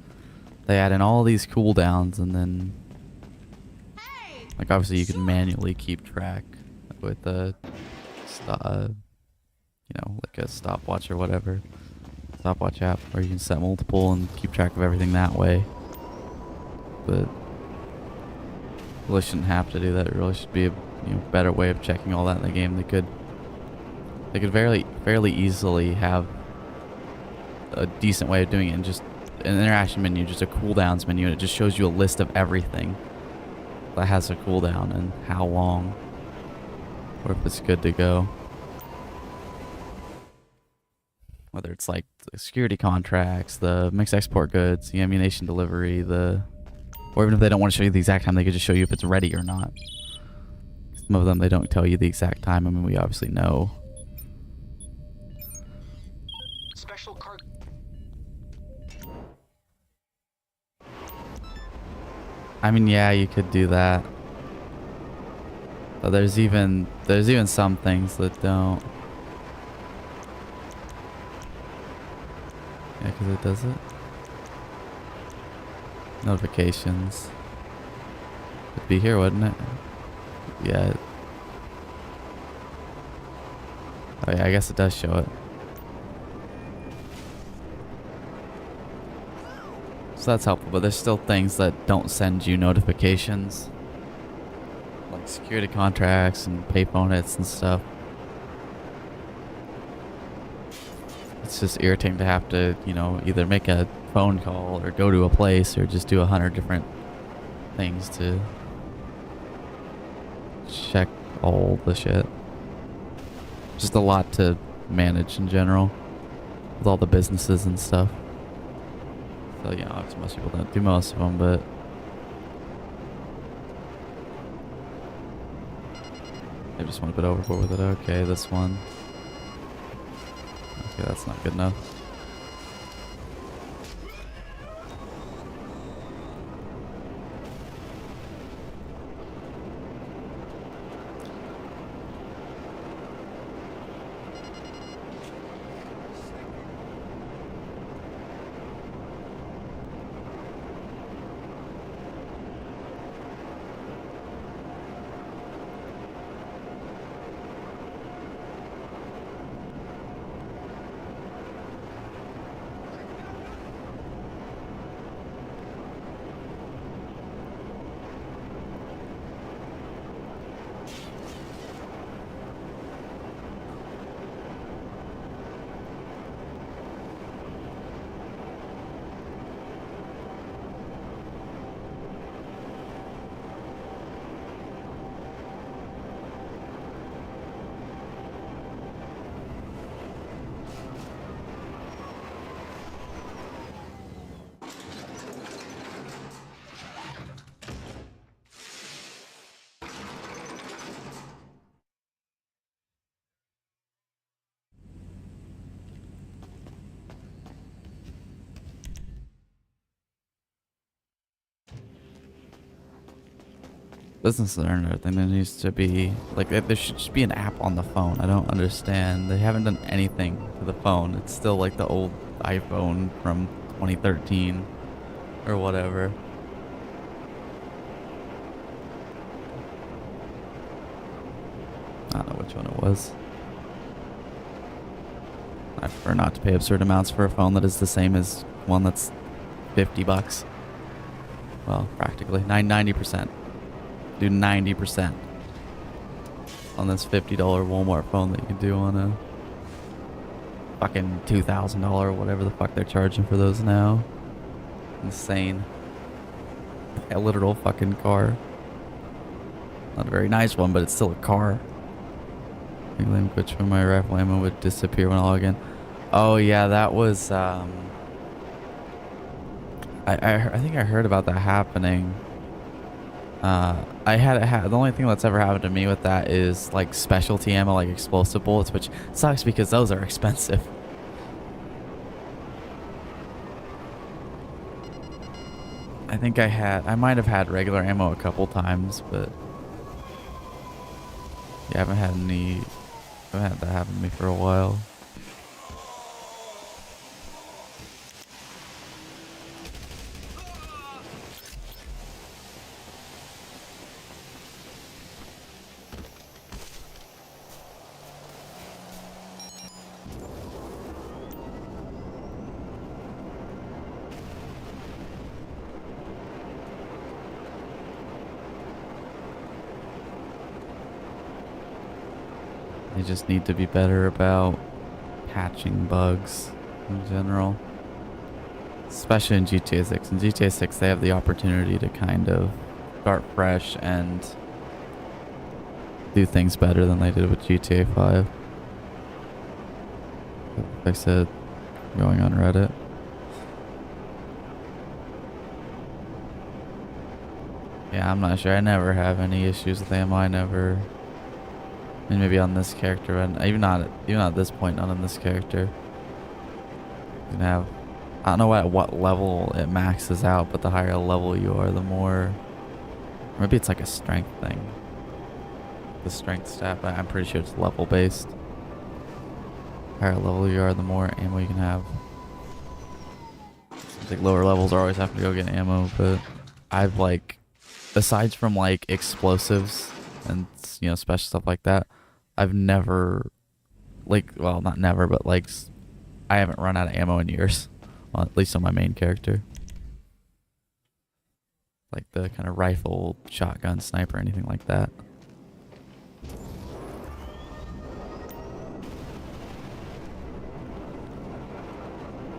A: They add in all these cooldowns, and then like obviously you can manually keep track with a you know, like a stopwatch or whatever, stopwatch app, where you can set multiple and keep track of everything that way. But really shouldn't have to do that. It really should be a better way of checking all that in the game. They could fairly easily have a decent way of doing it, and just an interaction menu, just a cooldowns menu, and it just shows you a list of everything that has a cooldown and how long, or if it's good to go. Whether it's like the security contracts, the mixed export goods, the ammunition delivery, or even if they don't want to show you the exact time, they could just show you if it's ready or not. Some of them, they don't tell you the exact time. I mean, we obviously know.
D: Special card.
A: I mean, yeah, you could do that. But there's even some things that don't. Yeah, because it does it. Notifications. It'd be here, wouldn't it? Yeah. Oh yeah, I guess it does show it. So that's helpful, but there's still things that don't send you notifications. Like security contracts and payphone hits and stuff. It's just irritating to have to, you know, either make a phone call or go to a place or just do 100 different things to check all the shit. Just a lot to manage in general with all the businesses and stuff. So, you know, obviously most people don't do most of them, but I just went a bit overboard with it. Okay, this one. Okay, that's not good enough. Businesses are and everything. There needs to be like there should just be an app on the phone. I don't understand. They haven't done anything to the phone. It's still like the old iPhone from 2013 or whatever. I don't know which one it was. I prefer not to pay absurd amounts for a phone that is the same as one that's $50. Well, practically 90%. Do 90% on this $50 Walmart phone that you can do on a fucking $2,000 or whatever the fuck they're charging for those now. Insane. A literal fucking car. Not a very nice one, but it's still a car. Which when my rifle ammo would disappear when I log in. Oh yeah, that was I think I heard about that happening. The only thing that's ever happened to me with that is like specialty ammo, like explosive bullets, which sucks because those are expensive. I might have had regular ammo a couple times, but yeah, I haven't had that happen to me for a while. They just need to be better about patching bugs in general. Especially in GTA 6. In GTA 6 they have the opportunity to kind of start fresh and do things better than they did with GTA 5. Like I said, going on Reddit. Yeah, I'm not sure. I never have any issues with ammo. I never. I mean, maybe on this character, but even not at this point, not on this character. You can have. I don't know at what level it maxes out, but the higher level you are, the more. Maybe it's like a strength thing. The strength stat, but I'm pretty sure it's level based. Higher level you are, the more ammo you can have. I think lower levels are always having to go get ammo, but I've like, aside from like explosives and special stuff like that, I've never, like, well, not never, but like, I haven't run out of ammo in years, well, at least on my main character. Like the kind of rifle, shotgun, sniper, anything like that.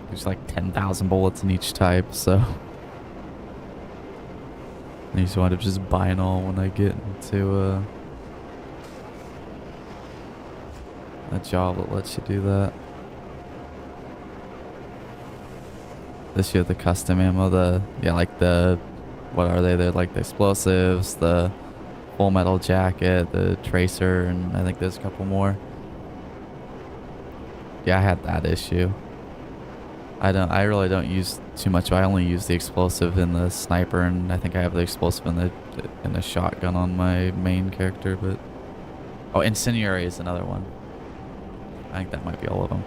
A: There's like 10,000 bullets in each type, so I used to wind up just buying all when I get into a job that lets you do that. This year the custom ammo, what are they? They're like the explosives, the full metal jacket, the tracer, and I think there's a couple more. Yeah, I had that issue. I really don't use too much. I only use the explosive in the sniper, and I think I have the explosive in the shotgun on my main character. But oh, incendiary is another one. I think that might be all of them.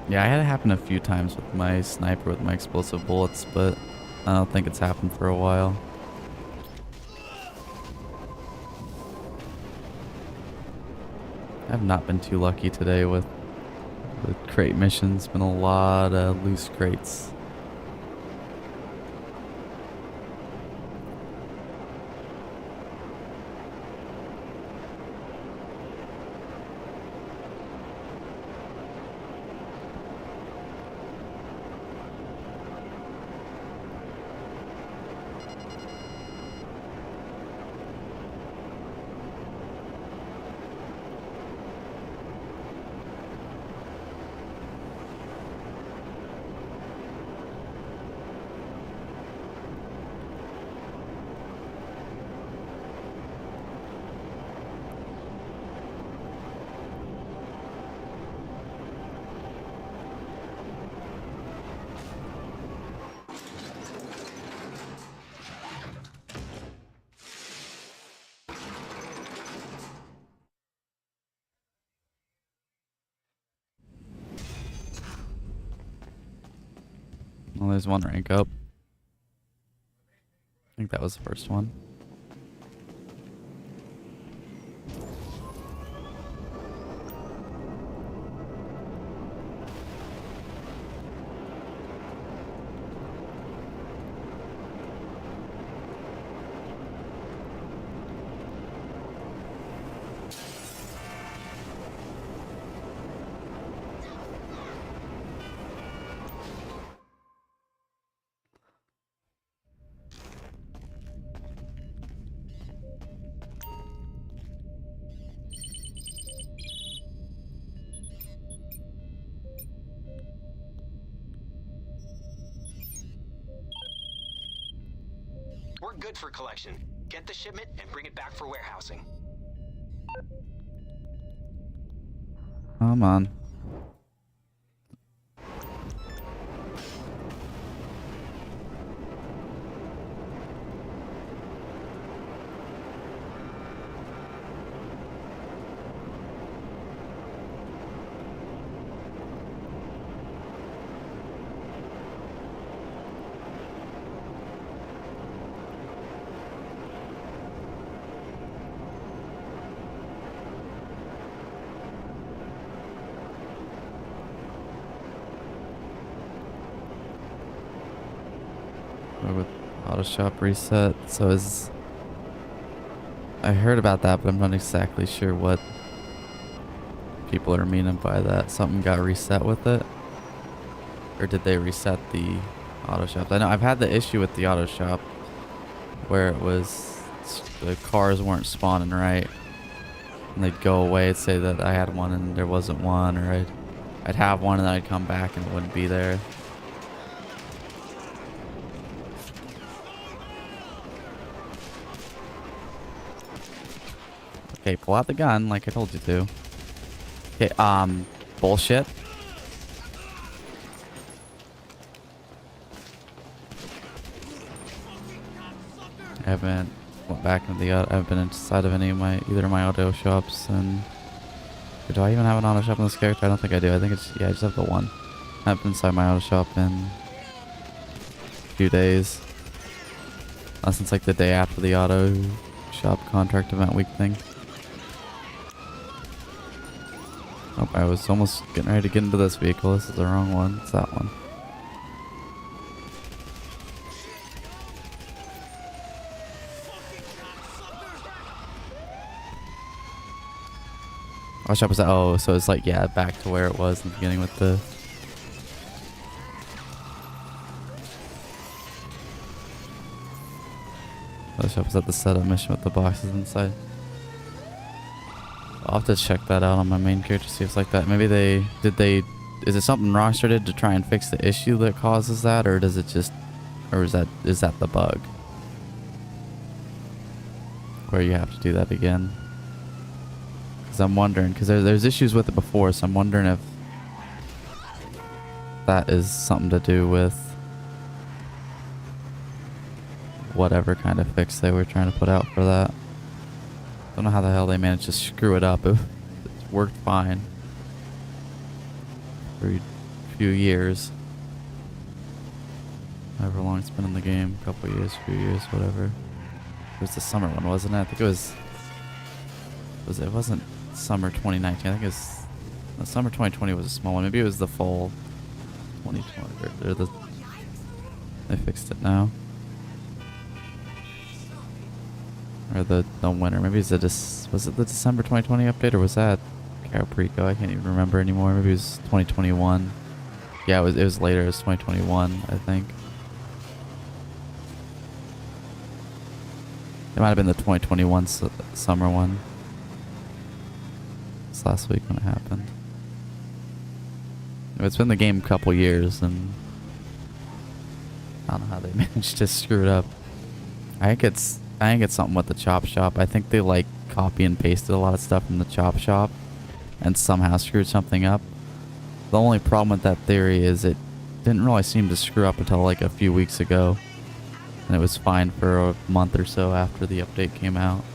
A: Yeah, I had it happen a few times with my sniper with my explosive bullets, but I don't think it's happened for a while. I've not been too lucky today with the crate missions. Been a lot of loose crates. Well, there's one rank up. I think that was the first one.
F: We're good for collection. Get the shipment and bring it back for warehousing.
A: Come on. With auto shop reset, so I heard about that, but I'm not exactly sure what people are meaning by that. Something got reset with it, or did they reset the auto shop? I know I've had the issue with the auto shop where it was the cars weren't spawning right, And they'd go away and say that I had one and there wasn't one, or I'd have one and then I'd come back and it wouldn't be there. Okay, pull out the gun like I told you to. Okay, bullshit. I haven't went back into the I haven't been inside of any of my either of my auto shops. And do I even have an auto shop in this character? I don't think I do. I think it's, yeah, I just have the one. I haven't been inside my auto shop in a few days. Since like the day after the auto shop contract event week thing. Oh, I was almost getting ready to get into this vehicle. This is the wrong one. It's that one. Auto shop was that? Oh, so it's like, yeah, back to where it was in the beginning with the... Auto shop was at the setup mission with the boxes inside. I'll have to check that out on my main character, see if it's like that. Maybe is it something Rockstar did to try and fix the issue that causes that, or does it just, or is that the bug? Where you have to do that again? Because I'm wondering, because there's issues with it before, so I'm wondering if that is something to do with whatever kind of fix they were trying to put out for that. Don't know how the hell they managed to screw it up. It worked fine for a few years. However long it's been in the game. A couple years, few years, whatever. It was the summer one, wasn't it? I think it wasn't summer 2019. I think it was... The summer 2020 was a small one. Maybe it was the fall 2020. They fixed it now. Or the winter. Maybe it's was it the December 2020 update, or was that Caprico? I can't even remember anymore. Maybe it was 2021. Yeah, it was later. It was 2021, I think. It might have been the 2021 summer one. It's last week when it happened. It's been the game a couple years, and I don't know how they managed to screw it up. I think it's something with the Chop Shop. I think they like copy and pasted a lot of stuff from the Chop Shop and somehow screwed something up. The only problem with that theory is it didn't really seem to screw up until like a few weeks ago. And it was fine for a month or so after the update came out.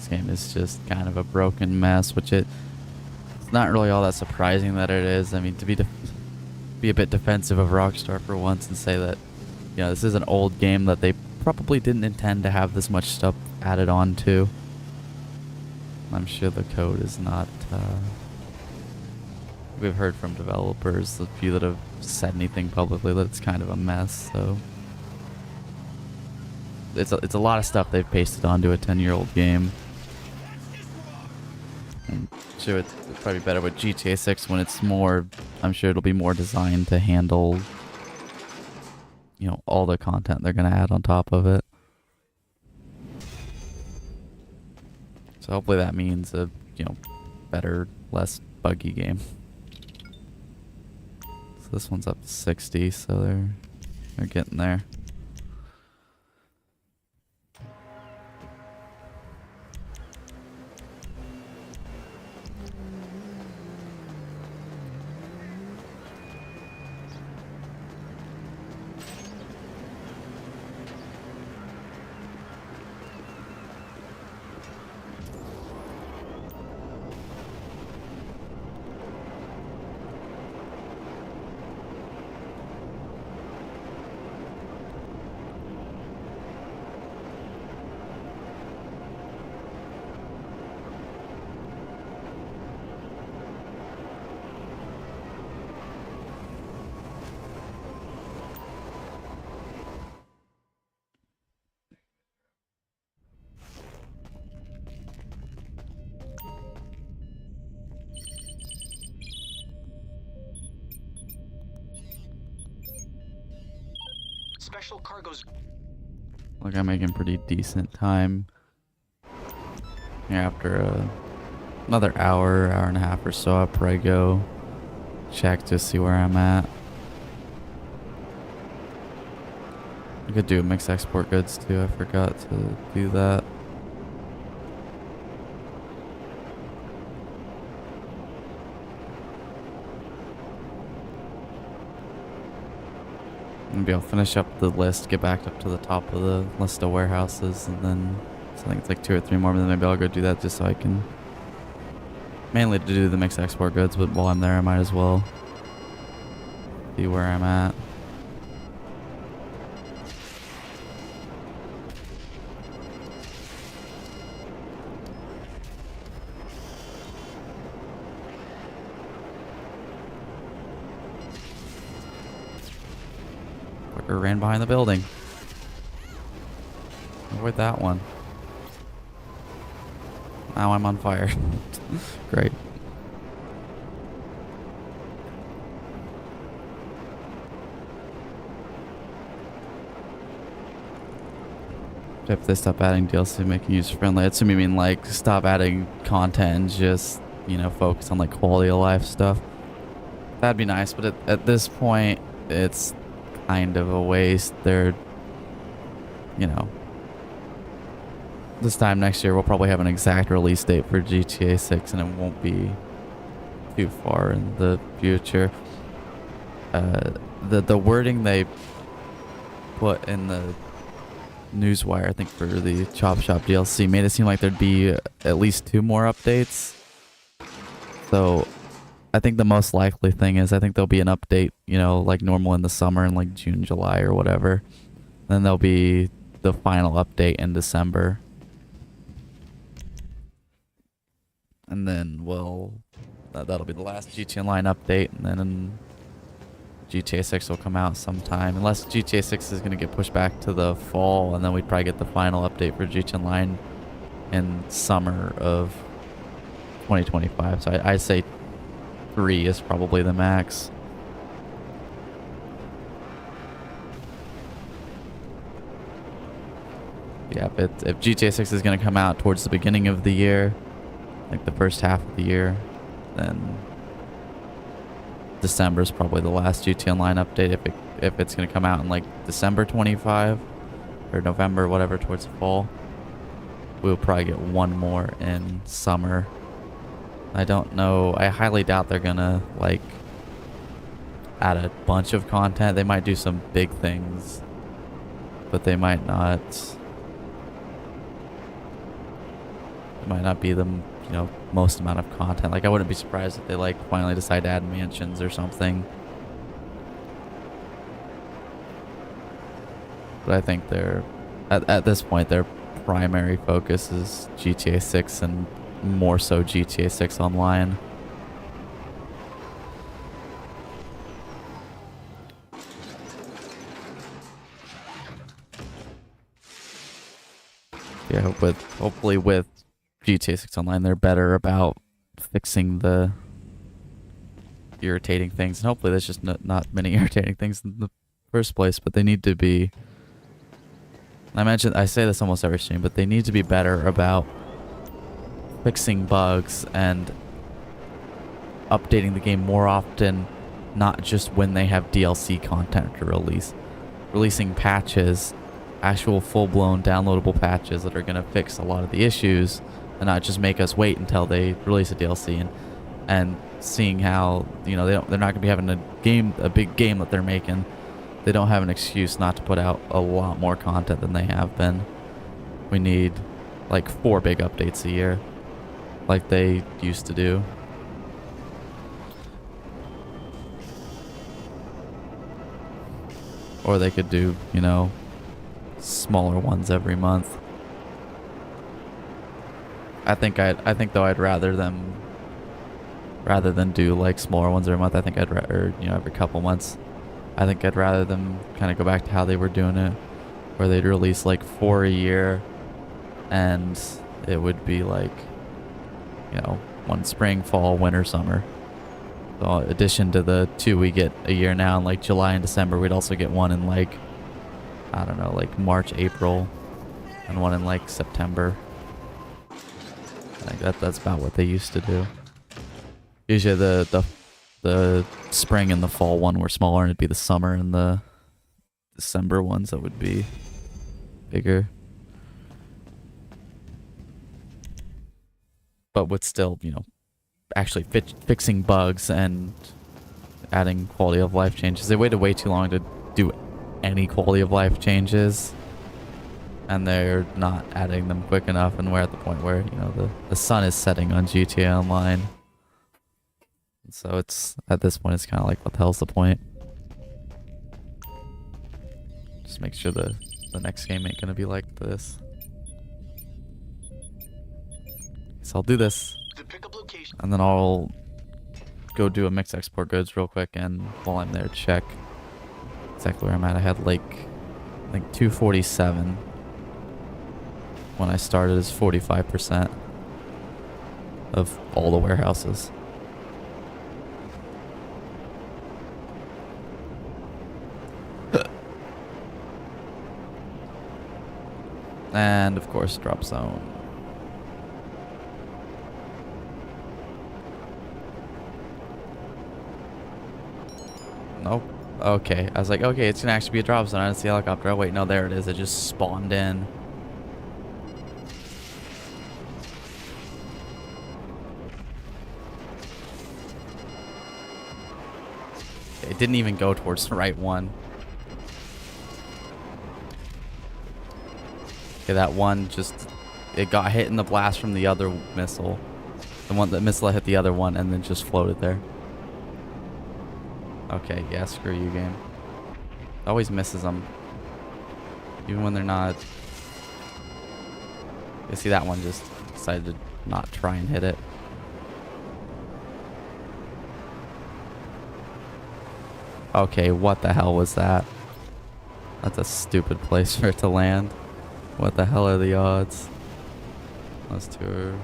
A: Game is just kind of a broken mess, which it's not really all that surprising that it is. I mean, to be a bit defensive of Rockstar for once and say that, you know, this is an old game that they probably didn't intend to have this much stuff added on to. I'm sure the code is not, we've heard from developers, the few that have said anything publicly, that it's kind of a mess, so it's a lot of stuff they've pasted onto a 10-year-old game. I'm sure it's probably better with GTA 6 when it's more, I'm sure it'll be more designed to handle, you know, all the content they're going to add on top of it. So hopefully that means a, you know, better, less buggy game. So this one's up to 60, so they're getting there.
F: Special cargo's
A: Like I'm making pretty decent time. Yeah, after another hour and a half or so, I'll probably go check to see where I'm at. I could do mixed export goods too. I forgot to do that. Maybe I'll finish up the list, get back up to the top of the list of warehouses, and then so I think it's like 2 or 3 more, but then maybe I'll go do that just so I can mainly to do the mixed export goods, but while I'm there I might as well see where I'm at. Fucker ran behind the building. Avoid that one. Now I'm on fire. Great. If they stop adding DLC, making user friendly, I assume you mean like stop adding content and just, you know, focus on like quality of life stuff. That'd be nice, but at this point, it's kind of a waste. They're, you know, this time next year we'll probably have an exact release date for GTA 6 and it won't be too far in the future. The wording they put in the newswire, I think, for the Chop Shop DLC made it seem like there'd be at least 2 more updates. So I think the most likely thing is I think there'll be an update, you know, like normal in the summer in like June, July or whatever. Then there'll be the final update in December. And then that'll be the last GTA Online update, and then GTA 6 will come out sometime. Unless GTA 6 is going to get pushed back to the fall, and then we'd probably get the final update for GTA Online in summer of 2025. So I'd say 3 is probably the max. Yeah, if GTA 6 is going to come out towards the beginning of the year, like the first half of the year, then December is probably the last GTA Online update. If it's going to come out in like December 25 or November, whatever, towards the fall, we'll probably get 1 more in summer. I don't know. I highly doubt they're going to like add a bunch of content. They might do some big things, but they might not. It might not be the, you know, most amount of content. Like I wouldn't be surprised if they like finally decide to add mansions or something. But I think they're at this point their primary focus is GTA 6 and more so GTA 6 Online. Yeah, hopefully with GTA 6 Online, they're better about fixing the irritating things, and hopefully there's just not many irritating things in the first place, but they need to be, I say this almost every stream, but they need to be better about fixing bugs and updating the game more often, not just when they have DLC content to release. Releasing patches, actual full-blown downloadable patches that are going to fix a lot of the issues, and not just make us wait until they release a DLC and seeing how, you know, they're not going to be having a big game that they're making. They don't have an excuse not to put out a lot more content than they have been. We need like 4 big updates a year like they used to do. Or they could do, you know, smaller ones every month. I think though I'd rather than do like smaller ones every month. I think or you know, every couple months. I think I'd rather them kind of go back to how they were doing it, where they'd release like 4 a year, and it would be like, you know, 1 spring, fall, winter, summer. So in addition to the 2 we get a year now in like July and December, we'd also get 1 in like I don't know, like March, April, and one in like September. Like that's about what they used to do. Usually the spring and the fall one were smaller, and it'd be the summer and the December ones that would be bigger. But with still, you know, actually fixing bugs and adding quality of life changes. They waited way too long to do any quality of life changes, and they're not adding them quick enough, and we're at the point where, you know, the sun is setting on GTA Online. So it's, at this point, it's kind of like, what the hell's the point? Just make sure the next game ain't gonna be like this. So I'll do this,
F: The pickup location.
A: and then I'll go do a mix export goods real quick, and while I'm there, check exactly where I'm at. I had like, I think 247 when I started, is 45% of all the warehouses. And of course, drop zone. Nope. Okay. I was like, okay, it's gonna actually be a drop zone. I didn't see a helicopter. Oh wait, no, there it is. It just spawned in. It didn't even go towards the right one. Okay, that one just, it got hit in the blast from the other missile. The missile hit the other one and then just floated there. Okay, yeah, screw you, game. It always misses them. Even when they're not. You see, that one just decided to not try and hit it. Okay, what the hell was that? That's a stupid place for it to land. What the hell are the odds? Those two are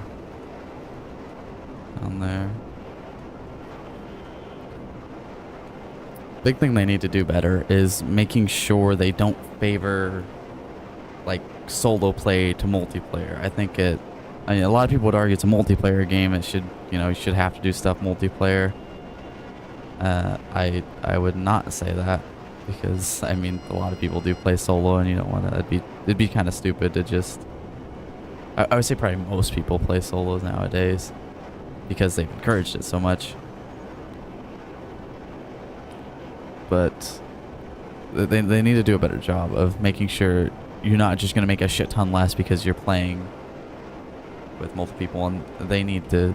A: down there. Big thing they need to do better is making sure they don't favor like solo play to multiplayer. I mean, a lot of people would argue it's a multiplayer game. It should, you know, you should have to do stuff multiplayer. I would not say that, because I mean, a lot of people do play solo, and you don't want to. It'd be kind of stupid to just. I would say probably most people play solos nowadays because they've encouraged it so much. But they need to do a better job of making sure you're not just going to make a shit ton less because you're playing with multiple people, and they need to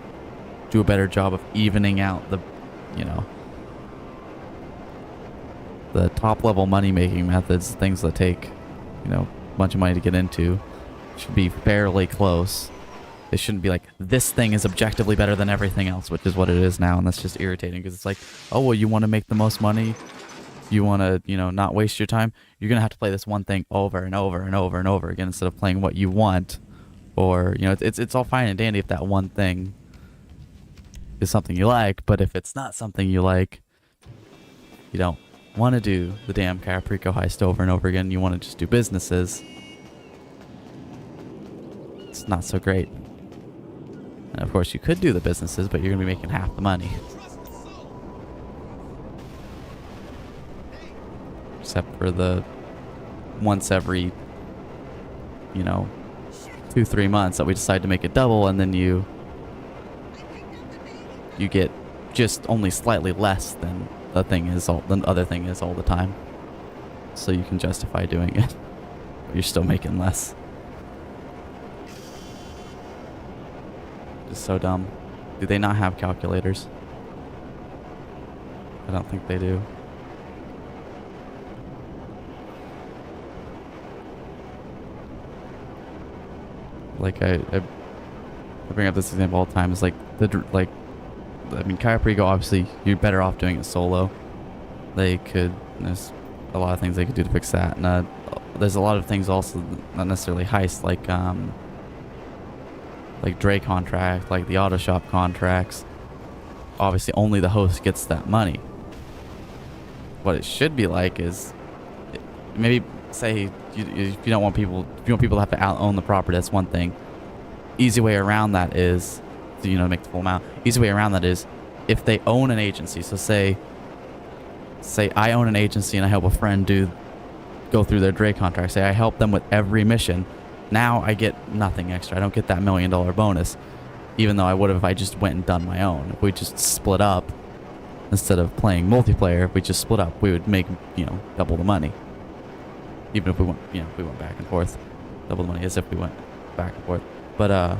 A: do a better job of evening out the, you know, the top level money making methods, things that take, you know, a bunch of money to get into, should be fairly close. They shouldn't be like, this thing is objectively better than everything else, which is what it is now, and that's just irritating, because it's like, oh, well, you want to make the most money, you want to, you know, not waste your time, you're going to have to play this one thing over and over and over and over again instead of playing what you want. Or, you know, it's all fine and dandy if that one thing is something you like, but if it's not something you like, you don't want to do the damn Caprico heist over and over again, you want to just do businesses, it's not so great. And of course you could do the businesses, but you're going to be making half the money. Except for the once every, you know, 2-3 months that we decide to make it double, and then you get just only slightly less than the other thing is all the time, so you can justify doing it, but you're still making less. Just so dumb. Do they not have calculators? I don't think they do. Like I bring up this example all the time. It's like I mean, Caprico, obviously you're better off doing it solo. There's a lot of things they could do to fix that, and there's a lot of things also not necessarily heist, like Dre contract, like the auto shop contracts. Obviously only the host gets that money. What it should be like is maybe say if you don't want people, if you want people to have to own the property, that's one thing. Easy way around that is, you know, to make the full amount. Easy way around that is if they own an agency. So say I own an agency and I help a friend go through their Dre contract. Say I help them with every mission. Now I get nothing extra. I don't get that $1 million bonus, even though I would have if I just went and done my own. If we just split up, instead of playing multiplayer, if we just split up, we would make, you know, double the money. Even if we went, you know, if we went back and forth, double the money as if we went back and forth. But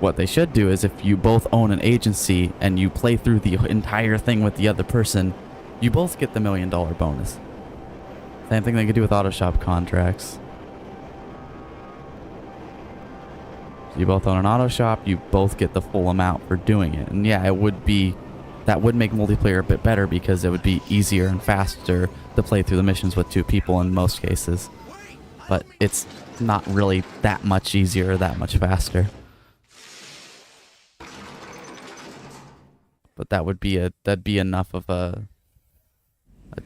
A: what they should do is if you both own an agency and you play through the entire thing with the other person, you both get the $1 million bonus. Same thing they could do with auto shop contracts. You both own an auto shop, you both get the full amount for doing it. And yeah, that would make multiplayer a bit better because it would be easier and faster to play through the missions with 2 people in most cases. But it's not really that much easier or that much faster. But that'd be enough of a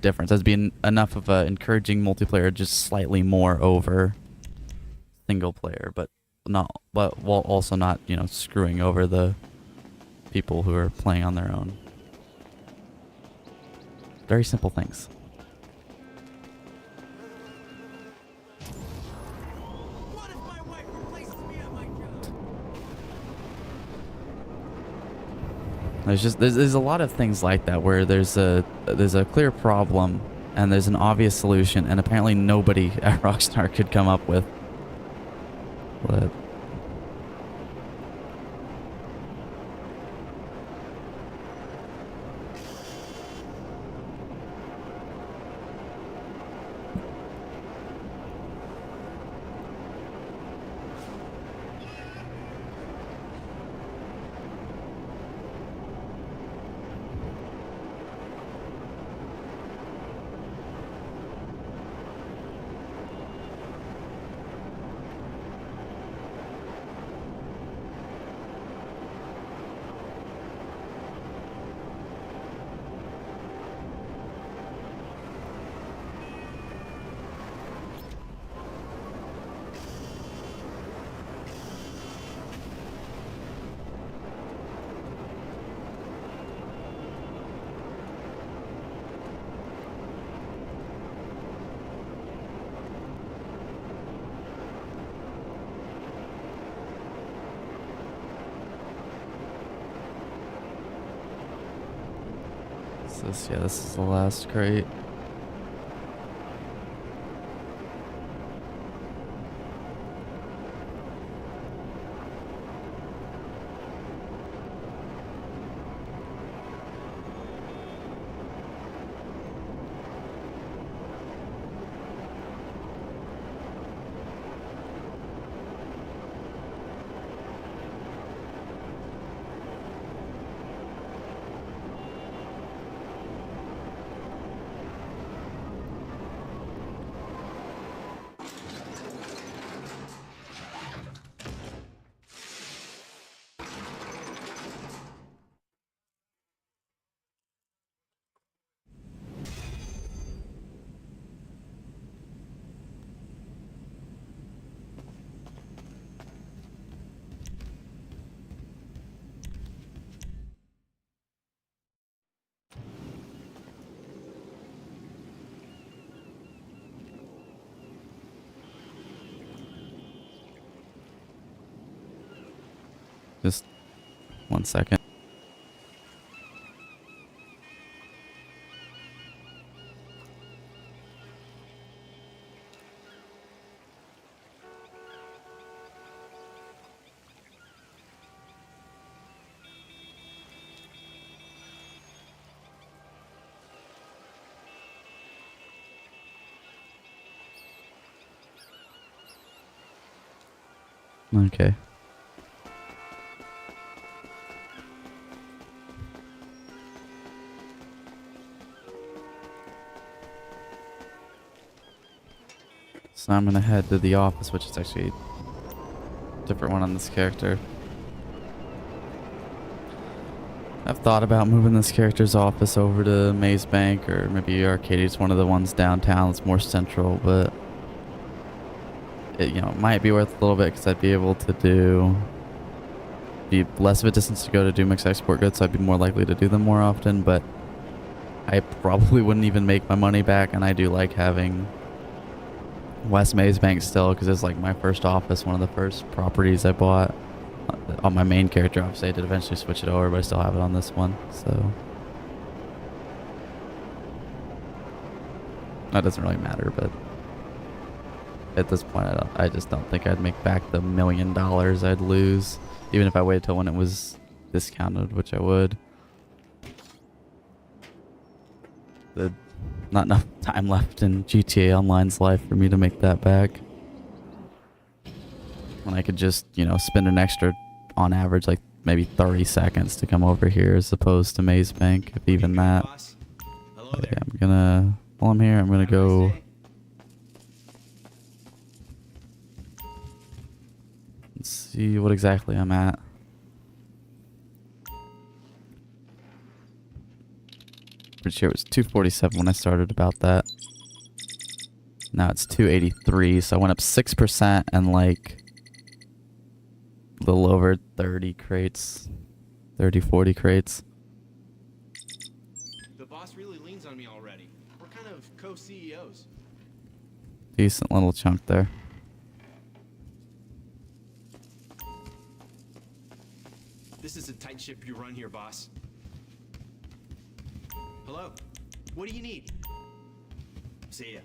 A: difference. That'd be enough of a encouraging multiplayer just slightly more over single player, but while also not, you know, screwing over the people who are playing on their own. Very simple things.
E: What if my wife replaces me on my job?
A: There's a lot of things like that where there's a clear problem and there's an obvious solution, and apparently nobody at Rockstar could come up with. But this is the last crate. Just 1 second. Okay. So I'm gonna head to the office, which is actually a different one on this character. I've thought about moving this character's office over to Maze Bank, or maybe Arcadia's one of the ones downtown that's more central, but it, you know, it might be worth a little bit because I'd be able to be less of a distance to go to do mixed export goods, so I'd be more likely to do them more often, but I probably wouldn't even make my money back, and I do like having West Maze Bank still because it's like my first office, one of the first properties I bought. On my main character, obviously I did eventually switch it over, but I still have it on this one, so that doesn't really matter. But at this point, I just don't think I'd make back the $1 million I'd lose, even if I waited till when it was discounted, which I would. There's not enough time left in GTA Online's life for me to make that back. When I could just, you know, spend an extra, on average, like maybe 30 seconds to come over here as opposed to Maze Bank, if even that.
E: Hello
A: But
E: there.
A: yeah, I'm gonna, while I'm here, I'm gonna go and see what exactly I'm at. Pretty sure it was 247 when I started, about that. Now it's 283, so I went up 6% and like a little over 30 crates, 30, 40 crates.
E: The boss really leans on me already. We're kind of co-CEOs.
A: Decent little chunk there.
E: This is a tight ship you run here, boss. Hello. What do you need? See ya.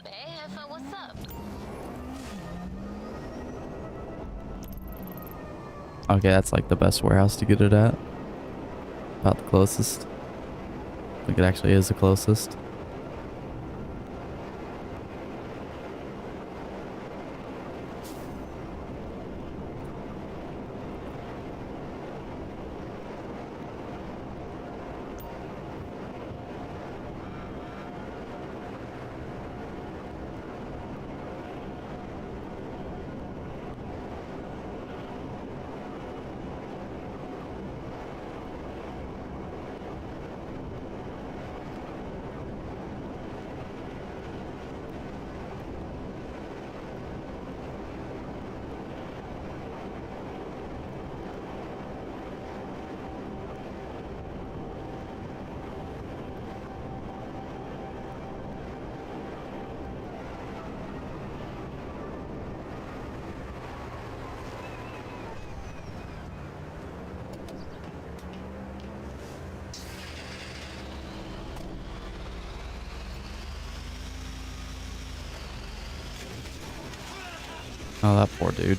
C: Hey, Heffa, what's up?
A: Okay, that's like the best warehouse to get it at. About the closest. I think it actually is the closest. Oh, that poor dude.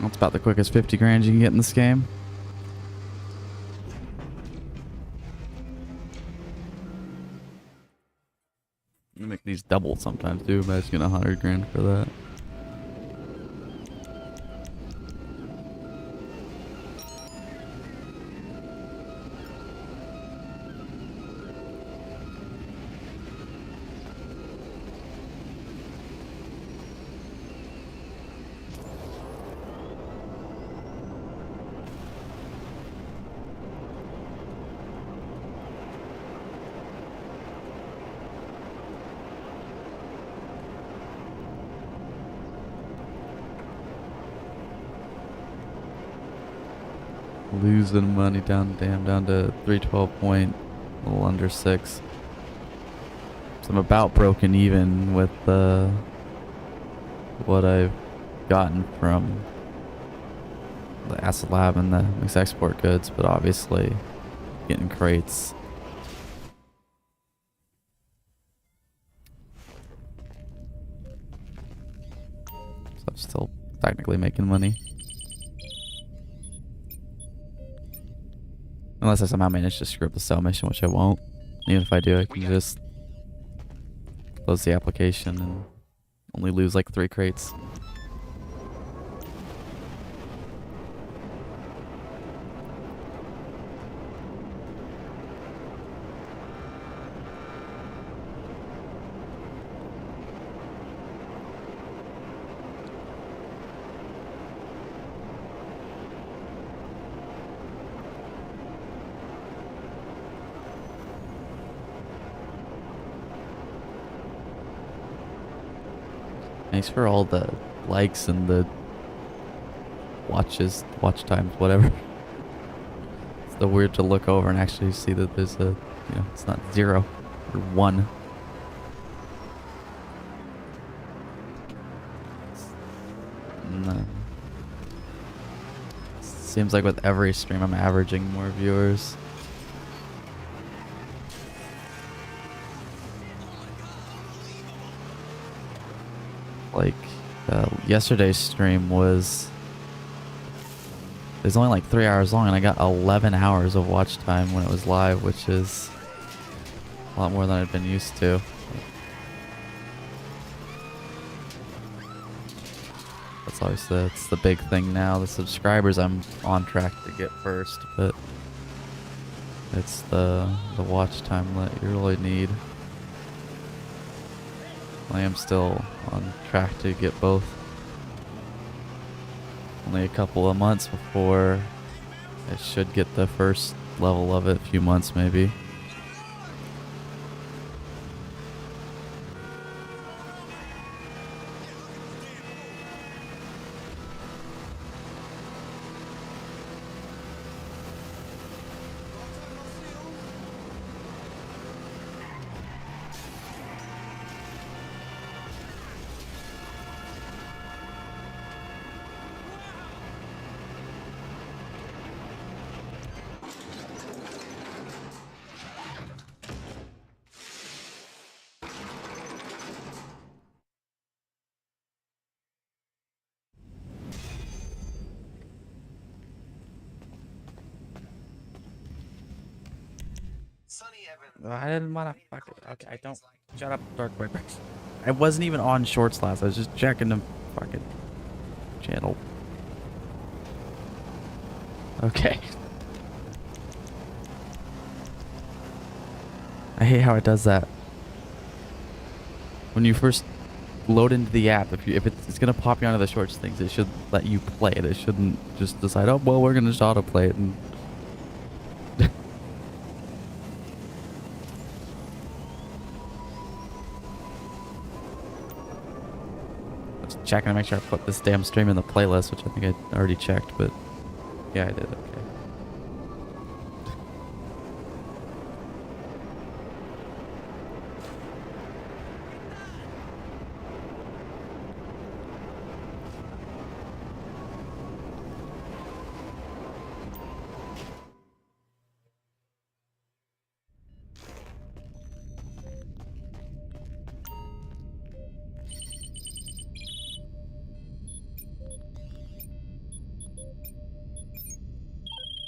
A: That's about the quickest 50 grand you can get in this game. You make these double sometimes too, but it's getting 100 grand for that. losing money down to 312 point, a little under 6. So I'm about broken even with what I've gotten from the Acid Lab and the mixed export goods, but obviously getting crates. So I'm still technically making money. Unless I somehow manage to screw up the sell mission, which I won't. Even if I do, I can just close the application and only lose like 3 crates. Thanks for all the likes and the watch times, whatever. It's so weird to look over and actually see that there's a, it's not 0 or 1. No. Seems like with every stream I'm averaging more viewers. Like yesterday's stream was only like 3 hours long, and I got 11 hours of watch time when it was live, which is a lot more than I've been used to. That's obviously that's the big thing now. The subscribers I'm on track to get first, but it's the watch time that you really need. I am still on track to get both. Only a couple of months before I should get the first level of it. A few months maybe. I didn't want to fuck it. Okay, I don't. Shut up, Dark Boy Bricks. I wasn't even on shorts last. I was just checking the fucking channel. Okay. I hate how it does that. When you first load into the app, if it's gonna pop you onto the shorts things, it should let you play it. It shouldn't just decide, oh well, we're gonna just autoplay it and. Checking to make sure I put this damn stream in the playlist, which I think I already checked, but yeah, I did. Okay.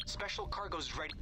F: Special cargo's ready.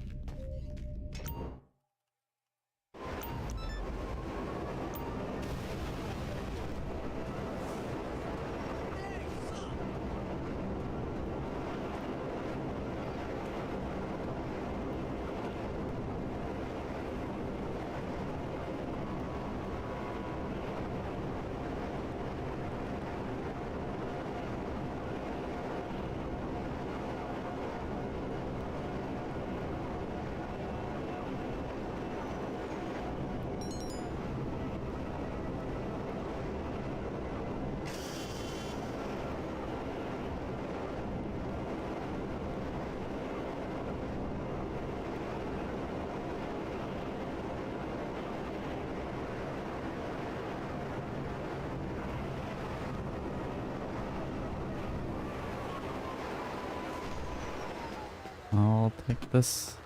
A: take this.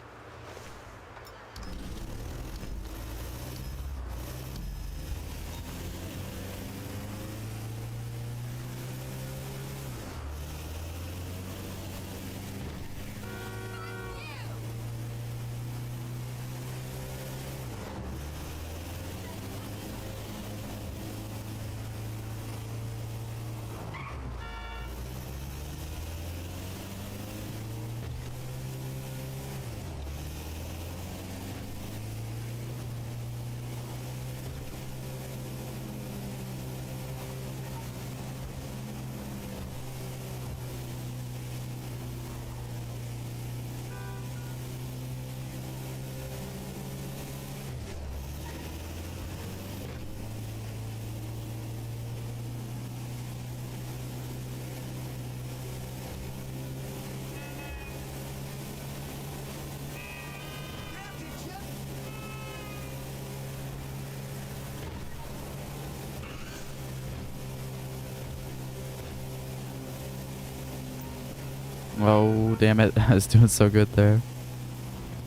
A: Oh, damn it. I was doing so good there.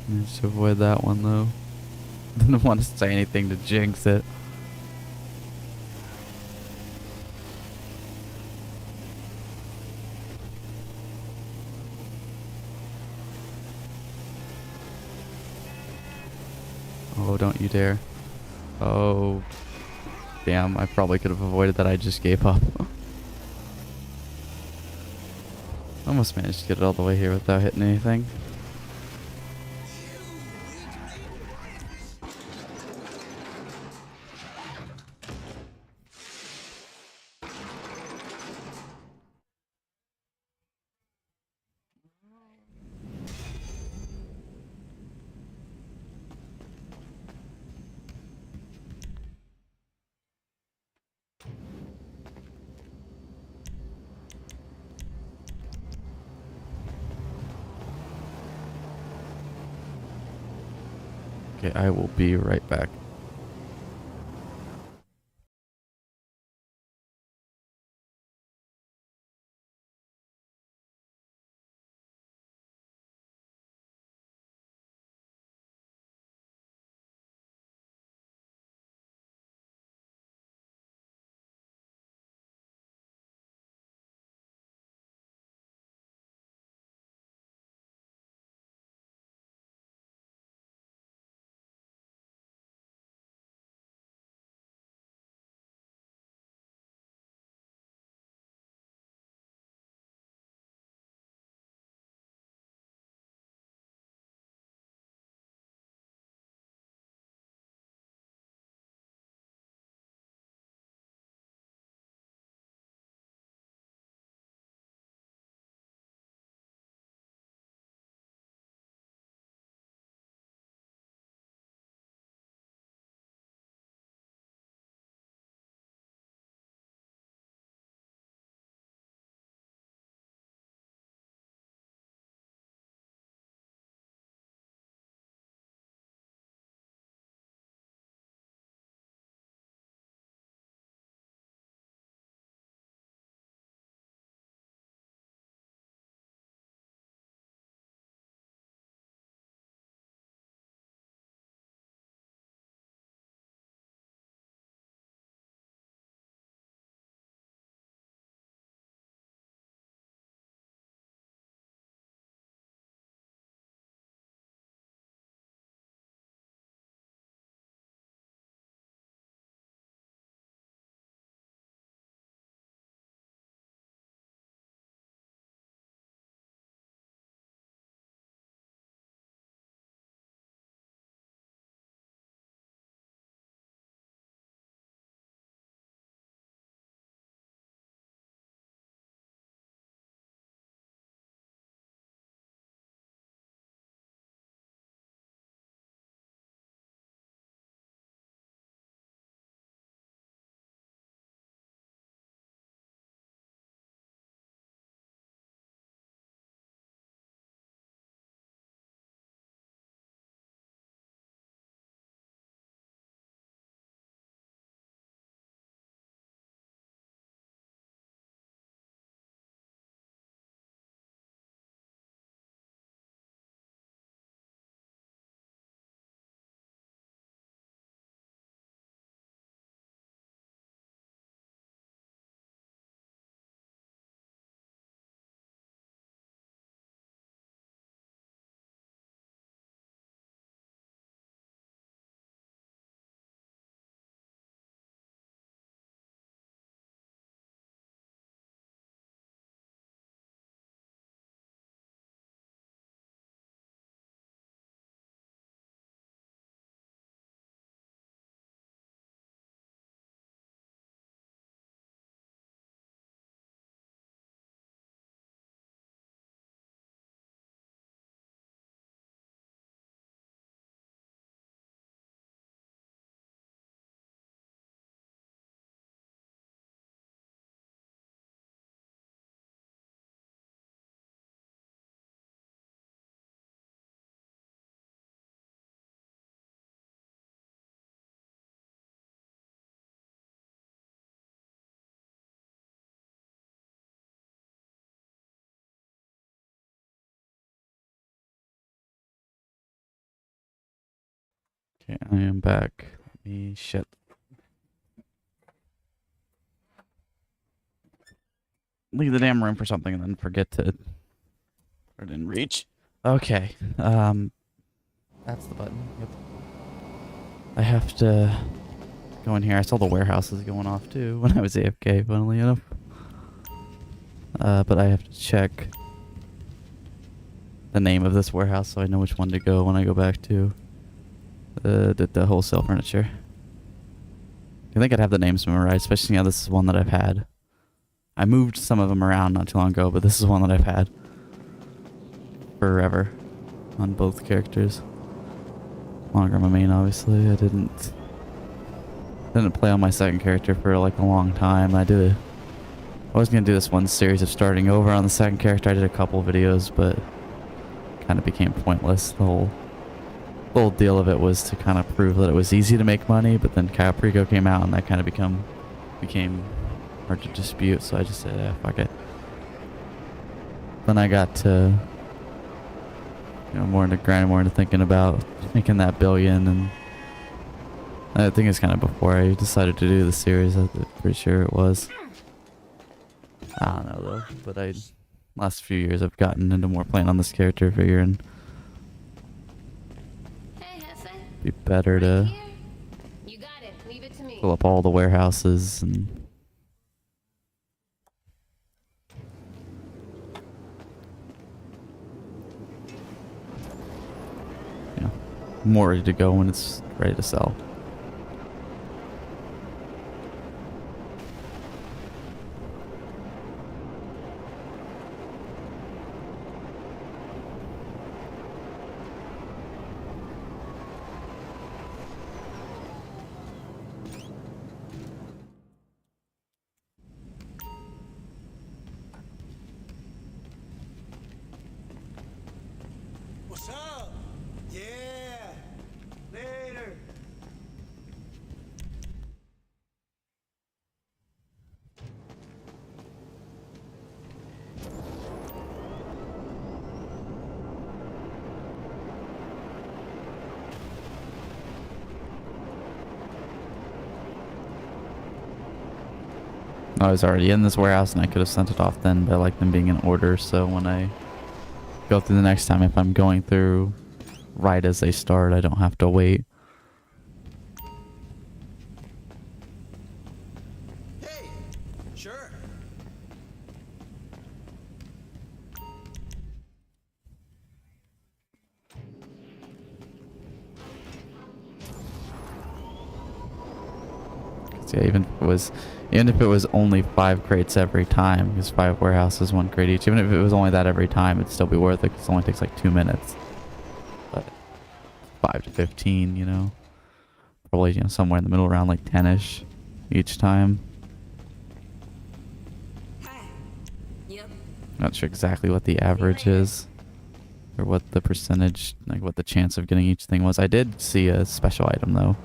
A: Managed to avoid that one, though. Didn't want to say anything to jinx it. Oh, don't you dare. Oh. Damn, I probably could have avoided that. I just gave up. Almost managed to get it all the way here without hitting anything. Okay, I will be right back. Okay, I am back. Let me shit. Leave the damn room for something and then forget to or didn't reach. Okay. That's the button. Yep. I have to go in here. I saw the warehouses going off too when I was AFK, funnily enough. But I have to check the name of this warehouse so I know which one to go when I go back to the wholesale furniture. I think I'd have the names memorized, especially now this is one that I've had. I moved some of them around not too long ago, but this is one that I've had forever on both characters. Longer on my main, obviously. I didn't play on my second character for like a long time. I was gonna do this one series of starting over on the second character. I did a couple videos, but kind of became pointless. The whole deal of it was to kind of prove that it was easy to make money, but then Caprico came out and that kind of became hard to dispute, so I just said, yeah, fuck it. Then I got to, more into grinding, more into thinking about making that billion, and I think it's kind of before I decided to do the series. I'm pretty sure it was. I don't know though, but last few years I've gotten into more playing on this character, figuring it'd be better to
C: You got it. Leave it to me.
A: fill up all the warehouses and more ready to go when it's ready to sell.
E: What's up? Yeah. Later.
A: I was already in this warehouse and I could have sent it off then, but I like them being in order, so when I go through the next time, if I'm going through right as they start, I don't have to wait.
E: Hey. Sure.
A: Yeah, even if it was only 5 crates every time, because 5 warehouses, 1 crate each, even if it was only that every time, it'd still be worth it, because it only takes like 2 minutes. But 5 to 15, probably somewhere in the middle, around like 10ish each time.
C: Yep.
A: Not sure exactly what the average is, or what the percentage, like what the chance of getting each thing was. I did see a special item though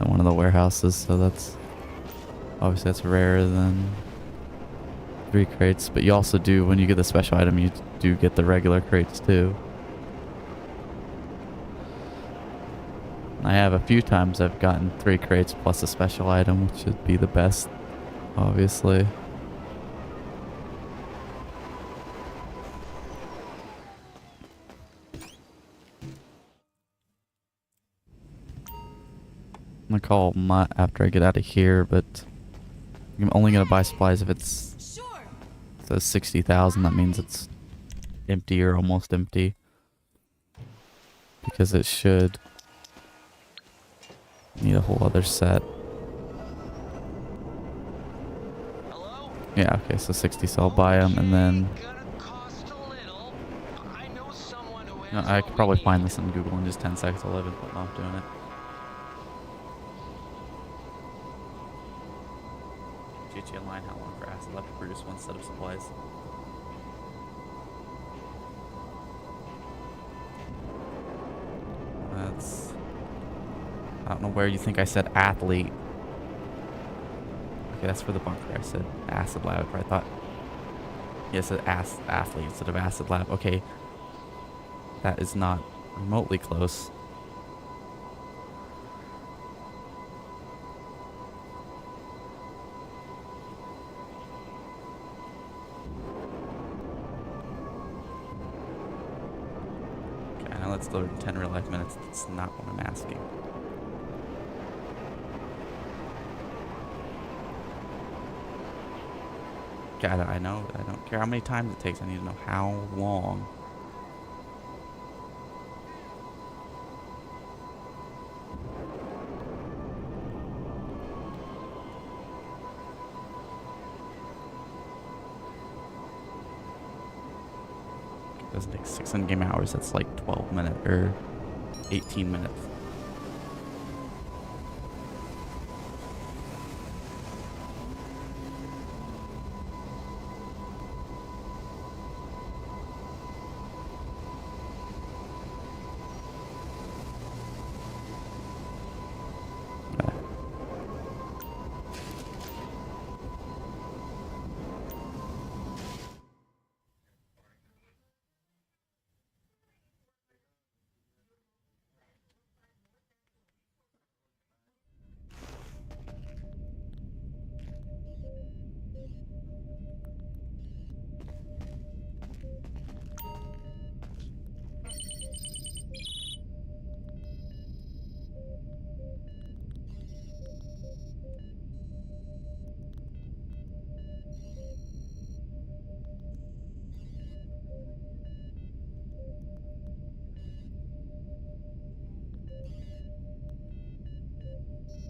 A: at one of the warehouses, so that's obviously that's rarer than 3 crates, but you also do, when you get the special item, you do get the regular crates too. I have a few times I've gotten 3 crates plus a special item, which would be the best, obviously. I'm gonna call Mutt after I get out of here, but I'm only gonna buy supplies if it's
C: Sure.
A: says 60,000. That means it's empty or almost empty, because it should need a whole other set.
D: Hello?
A: Yeah, okay, so 60, so I'll buy them, and then
D: Gonna cost a little. I know someone who
A: no,
D: has
A: I
D: all
A: could
D: we
A: probably
D: need.
A: find this on Google in just 10 seconds. I'll have putting off doing it. GTA Online, how long for acid left to produce 1 set of supplies? That's... I don't know where you think I said athlete. Okay, that's for the bunker. I said acid lab, or I thought... Yeah, it said athlete instead of acid lab. Okay. That is not remotely close. minutes or 10 real life minutes. That's not what I'm asking. God, I know. I don't care how many times it takes. I need to know how long. It doesn't take 6 in-game hours. That's like 12 minutes or 18 minutes.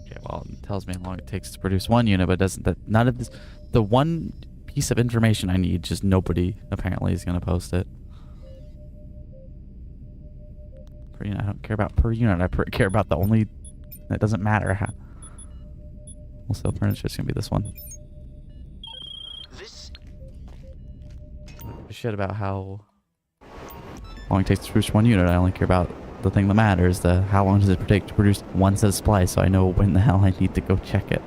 A: Okay, well, it tells me how long it takes to produce one unit, but doesn't that none of this the one piece of information I need, just nobody apparently is gonna post it. Per unit, I don't care about per unit, I care about the only it doesn't matter how wholesale furniture is gonna be this one.
F: This
A: Shit about how long it takes to produce one unit. I only care about the thing that matters, the how long does it take to produce one set of supplies, so I know when the hell I need to go check it.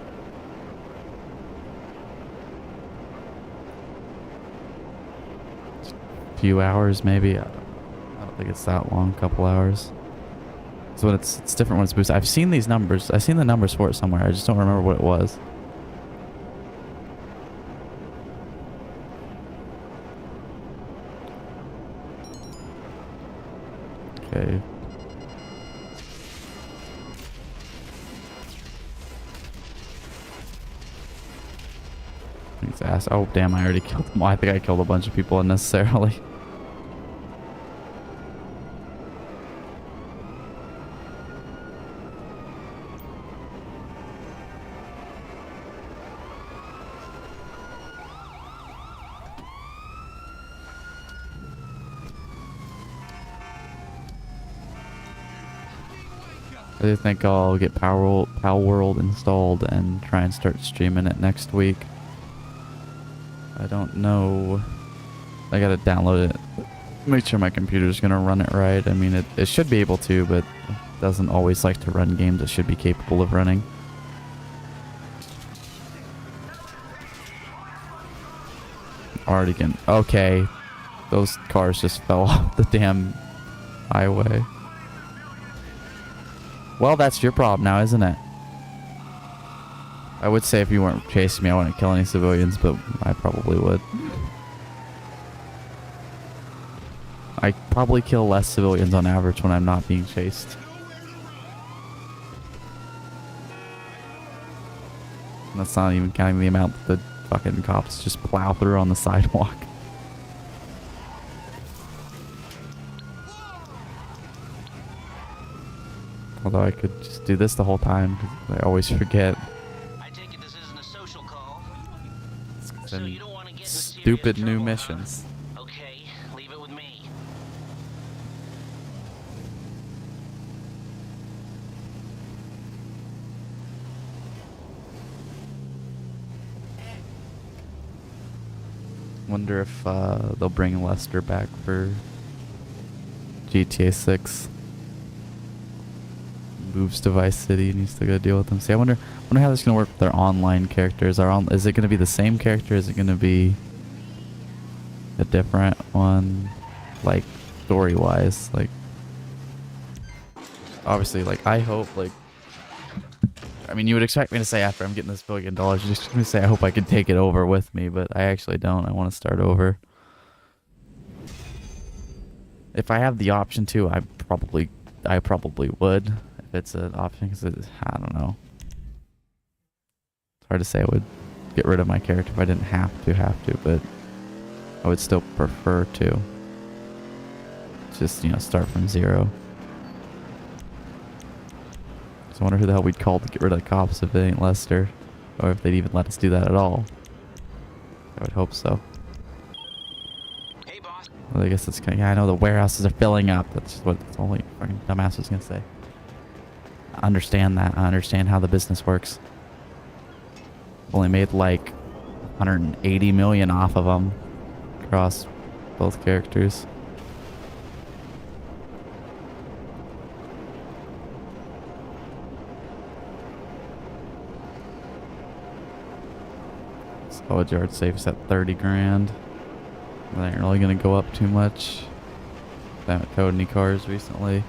A: A few hours maybe. I don't think it's that long, a couple hours. So when it's different when it's boosted. I've seen these numbers. I've seen the numbers for it somewhere. I just don't remember what it was. Okay. He's ass. Oh damn! I already killed them. Well, I think I killed a bunch of people unnecessarily. I do think I'll get Power World installed and try and start streaming it next week. I don't know. I gotta download it. Make sure my computer's gonna run it right. I mean, it should be able to, but it doesn't always like to run games it should be capable of running. Already can. Okay. Those cars just fell off the damn highway. Well, that's your problem now, isn't it? I would say if you weren't chasing me, I wouldn't kill any civilians, but I probably would. I probably kill less civilians on average when I'm not being chased. And that's not even counting the amount that the fucking cops just plow through on the sidewalk. Although I could just do this the whole time, 'cause I always forget.
D: I take it this isn't a social call.
A: It's
D: So
A: been
D: you don't want to get in
A: stupid
D: serious
A: new
D: trouble, huh?
A: missions.
D: Okay, leave it with me.
A: Wonder if they'll bring Lester back for GTA 6. Moves to Vice City and he's still gotta deal with them. See, I wonder how this is gonna work with their online characters. Is it gonna be the same character? Is it gonna be a different one? Like story wise, like obviously, like I hope, like I mean, you would expect me to say after I'm getting this $1 billion, you're just gonna say I hope I can take it over with me, but I actually don't. I want to start over. If I have the option to, I I probably would if it's an option, because I don't know. It's hard to say I would get rid of my character if I didn't have to, but I would still prefer to. Just, you know, start from zero. So I wonder who the hell we'd call to get rid of the cops if it ain't Lester. Or if they'd even let us do that at all. I would hope so.
F: Hey, boss.
A: Well, I guess it's kind of, yeah, I know the warehouses are filling up. That's just what the only fucking dumbass was gonna say. I understand that. I understand how the business works. Only made like 180 million off of them across both characters. Solid yard safe's at 30 grand. They ain't really gonna go up too much. I haven't towed any cars recently.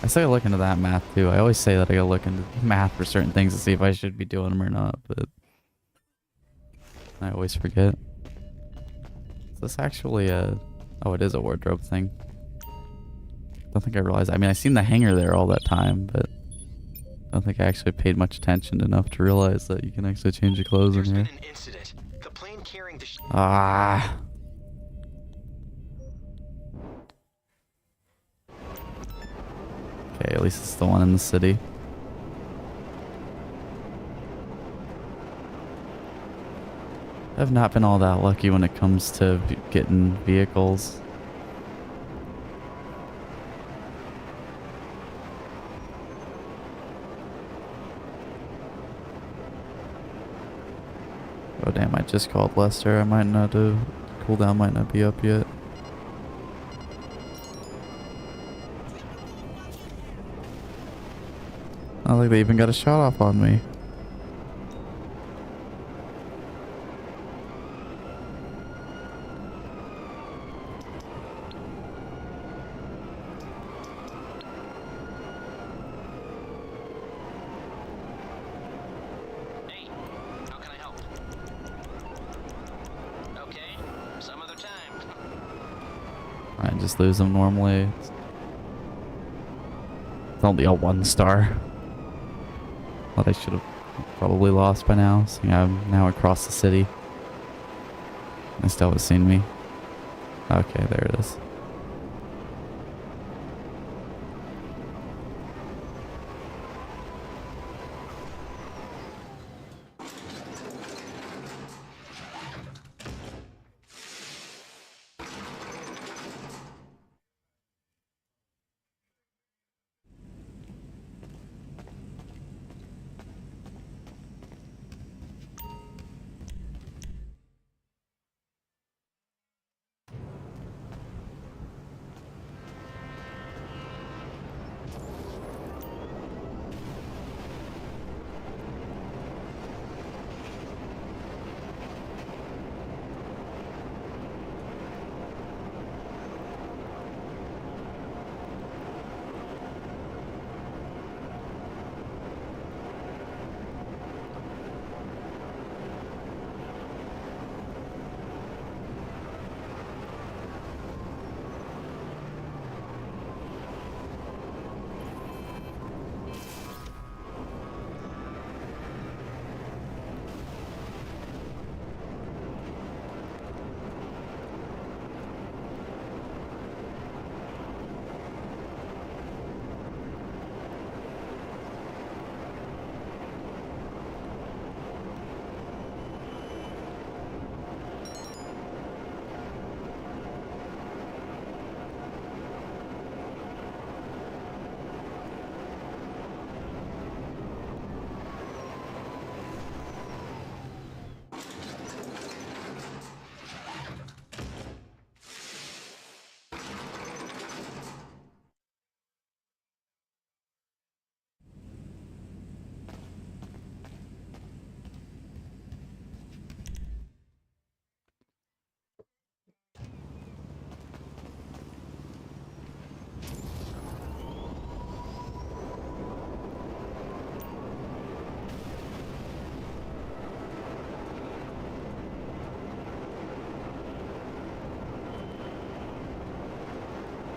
A: I still gotta look into that math too. I always say that I gotta look into math for certain things to see if I should be doing them or not, but I always forget. Is this actually a... Oh, it is a wardrobe thing. I don't think I realized. I mean, I seen the hanger there all that time, but I don't think I actually paid much attention enough to realize that you can actually change your clothes in
F: There's
A: here.
F: been an incident. The plane carrying the
A: Ah. Okay, at least it's the one in the city. I've not been all that lucky when it comes to getting vehicles. Oh damn, I just called Lester. I might not have... Cooldown might not be up yet. I don't think they even got a shot off on me.
D: Hey, how can I help? Okay, some other time.
A: I just lose them normally. It's only a 1-star. That I should have probably lost by now, seeing I'm now across the city. They still haven't seen me. Okay, there it is.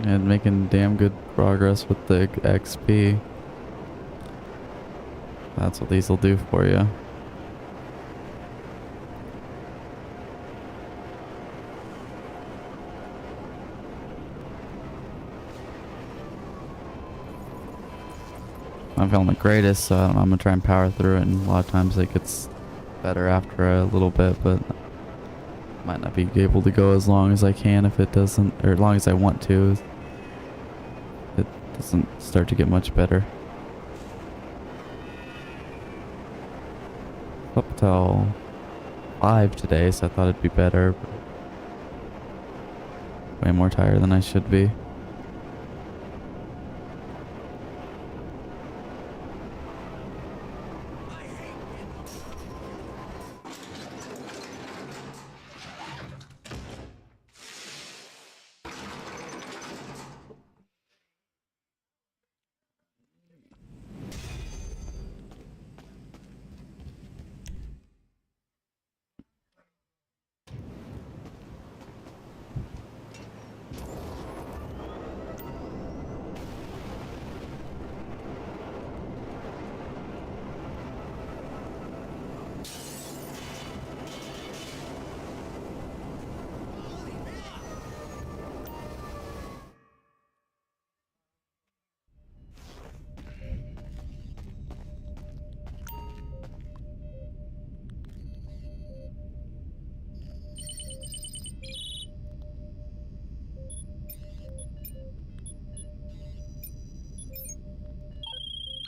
A: And making damn good progress with the XP. That's what these will do for you. I'm feeling the greatest, so I'm gonna try and power through it, and a lot of times it gets better after a little bit, but might not be able to go as long as I can if it doesn't, or as long as I want to. It doesn't start to get much better. Up till 5 today, so I thought it'd be better. But way more tired than I should be.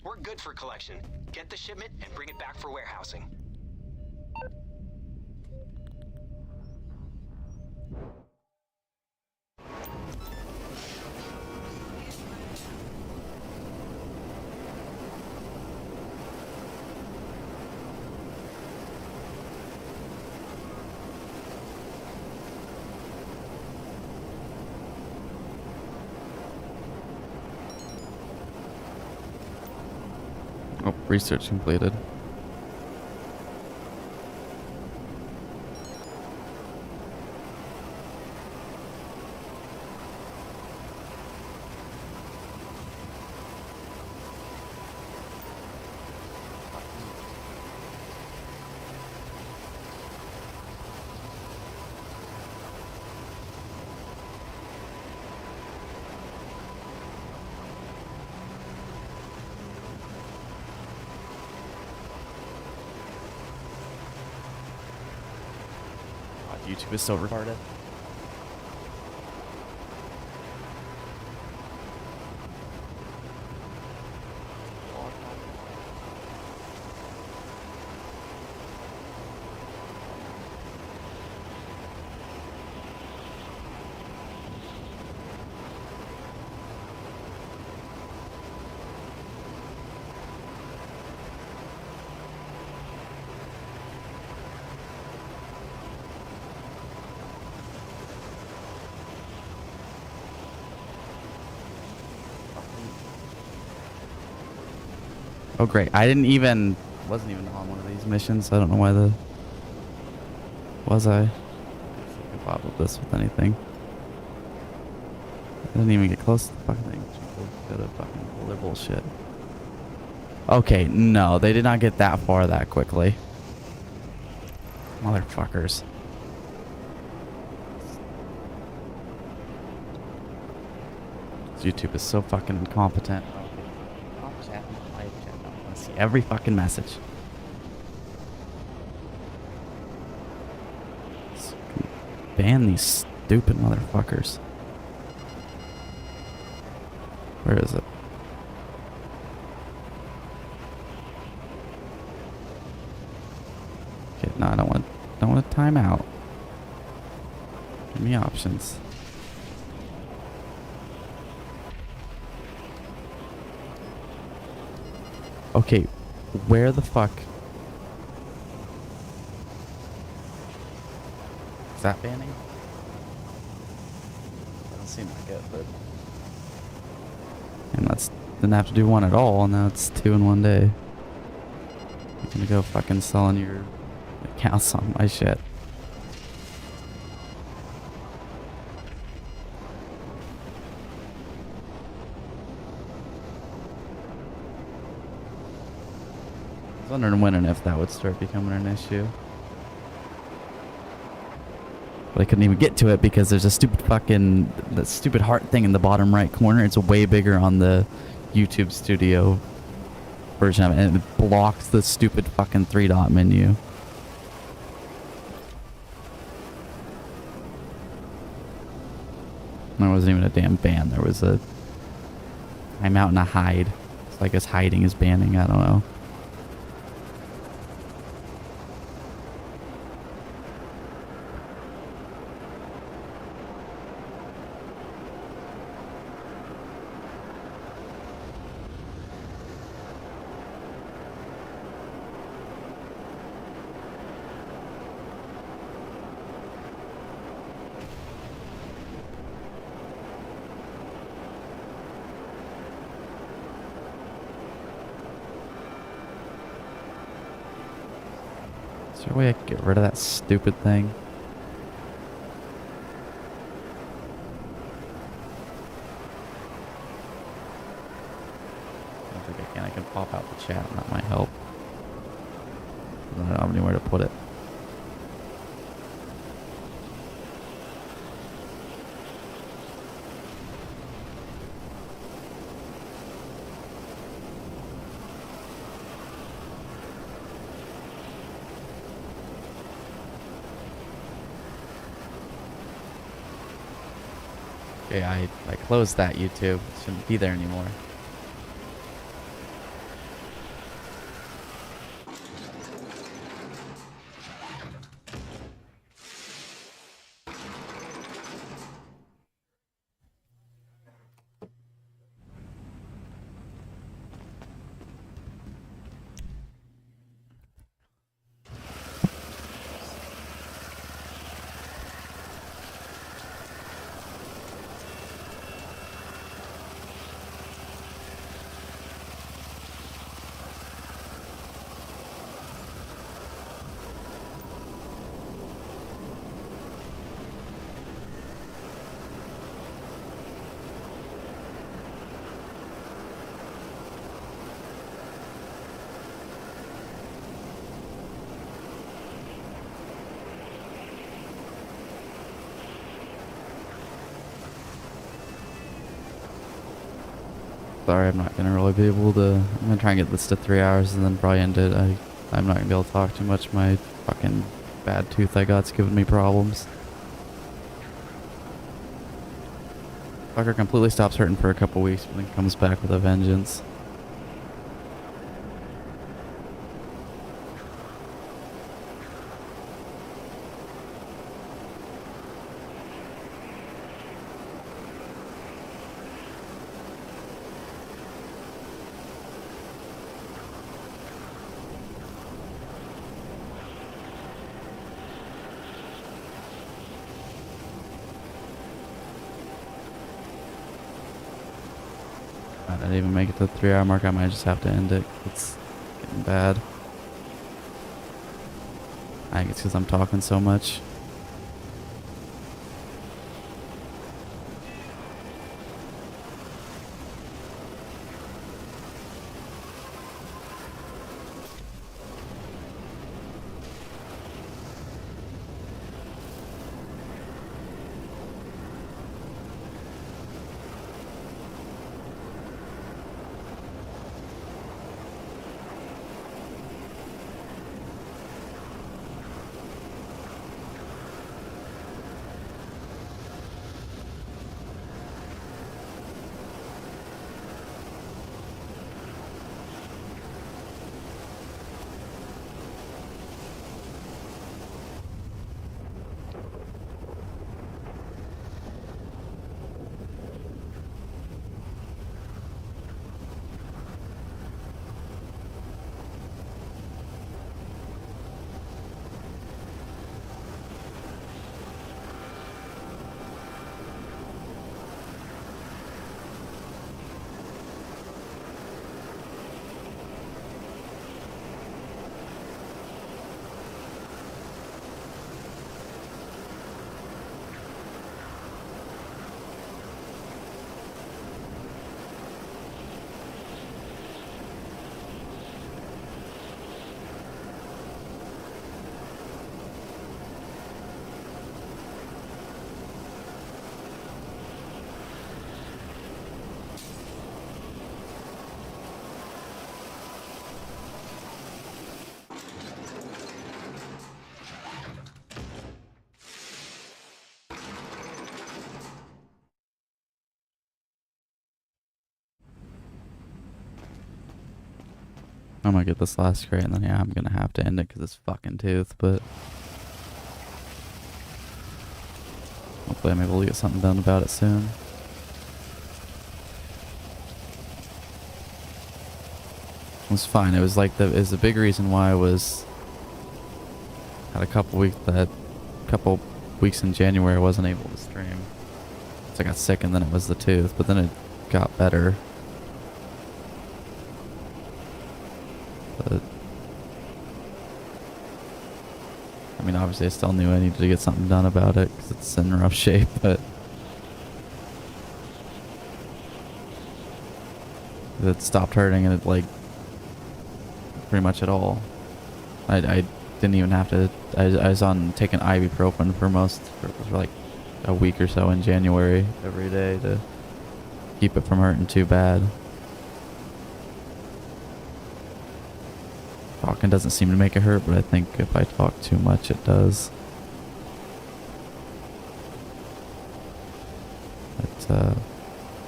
F: We're good for collection. Get the shipment and bring it back for warehousing.
A: Oh, research completed. YouTube is so retarded. Oh great, wasn't even on one of these missions. I don't know why was I? I can bother this with anything. I didn't even get close to the fucking thing. Gotta fucking pull their bullshit. Okay, no, they did not get that far that quickly. Motherfuckers. YouTube is so fucking incompetent. I see every fucking message. Ban these stupid motherfuckers. Where is it? Okay, no, I don't want to time out. Give me options. Okay, where the fuck? Is that banning? Doesn't seem like it, but... And didn't have to do one at all, and now it's 2 in one day. You're gonna go fucking selling your accounts on my shit. was wondering if that would start becoming an issue. But I couldn't even get to it because there's a stupid fucking... that stupid heart thing in the bottom right corner. It's way bigger on the YouTube Studio version of it, and it blocks the stupid fucking 3-dot menu. There wasn't even a damn ban. There was a timeout and a hide. So I guess hiding is banning. I don't know. Is there a way I can get rid of that stupid thing? I don't think I can. I can pop out the chat and that might help. I don't have anywhere to put it. Okay, I closed that YouTube. It shouldn't be there anymore. Sorry, I'm not gonna really be able to. I'm gonna try and get this to 3 hours and then probably end it. I'm not gonna be able to talk too much. My fucking bad tooth I got's giving me problems. Fucker completely stops hurting for a couple weeks, but then comes back with a vengeance. I didn't even make it to the 3 hour mark. I might just have to end it. It's getting bad. I think it's because I'm talking so much. I'm gonna get this last crate, and then yeah, I'm gonna have to end it because it's fucking tooth. But hopefully, I'm able to get something done about it soon. It was fine. It was like it was a big reason why I had a couple weeks in January I wasn't able to stream. So I got sick, and then it was the tooth, but then it got better. But I mean, obviously, I still knew I needed to get something done about it because it's in rough shape. But it stopped hurting, and it like pretty much at all. I didn't even have to. I was on taking ibuprofen for like a week or so in January every day to keep it from hurting too bad. Talking doesn't seem to make it hurt, but I think if I talk too much, it does.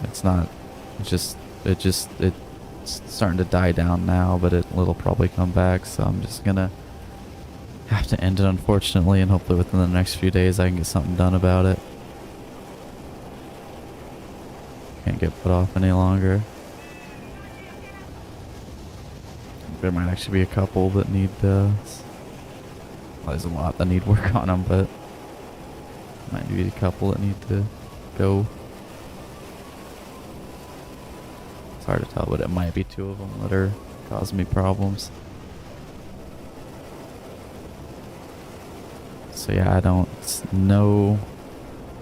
A: It's not. It's starting to die down now, but it'll probably come back. So I'm just gonna have to end it, unfortunately, and hopefully within the next few days I can get something done about it. Can't get put off any longer. There might actually be a couple that need well, there's a lot that need work on them, but might be a couple that need to go. It's hard to tell, but it might be 2 of them that are causing me problems. So yeah, I don't know.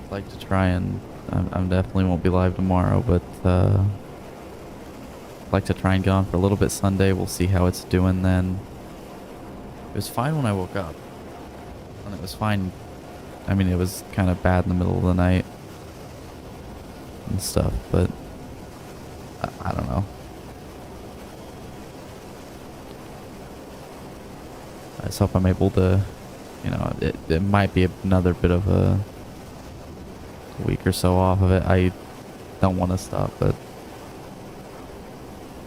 A: I'd like to try and I'm definitely won't be live tomorrow, but I'd like to try and get on for a little bit Sunday. We'll see how it's doing then. It was fine when I woke up, and it was fine. I mean, it was kind of bad in the middle of the night and stuff, but I don't know. I just hope I'm able to, you know, it might be another bit of a week or so off of it. I don't want to stop, but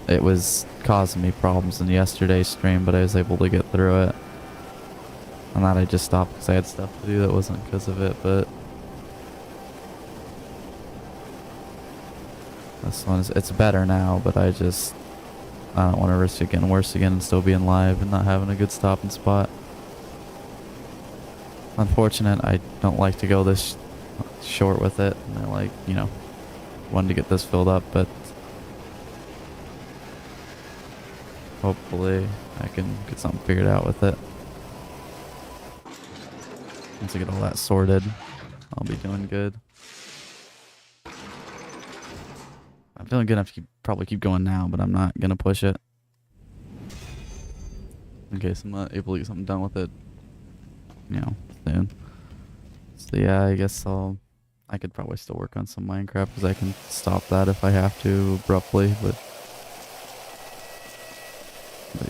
A: it was causing me problems in yesterday's stream, but I was able to get through it. And that I just stopped because I had stuff to do that wasn't because of it, but this one it's better now, but I don't want to risk it getting worse again and still being live and not having a good stopping spot. Unfortunate. I don't like to go this short with it, and I like, you know, wanted to get this filled up, but hopefully I can get something figured out with it. Once I get all that sorted, I'll be doing good. I'm feeling good enough to probably keep going now, but I'm not gonna push it in case I'm not able to get something done with it, you know, soon. So yeah, I guess I could probably still work on some Minecraft because I can stop that if I have to abruptly, but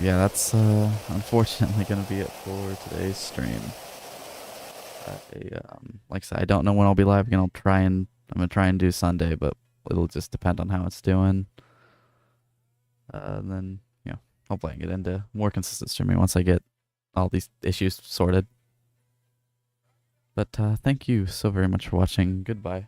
A: yeah, that's unfortunately gonna be it for today's stream. Like I said, I don't know when I'll be live again. I'm gonna try and do Sunday, but it'll just depend on how it's doing. And then, you know, hopefully I can get into more consistent streaming once I get all these issues sorted. But thank you so very much for watching. Goodbye.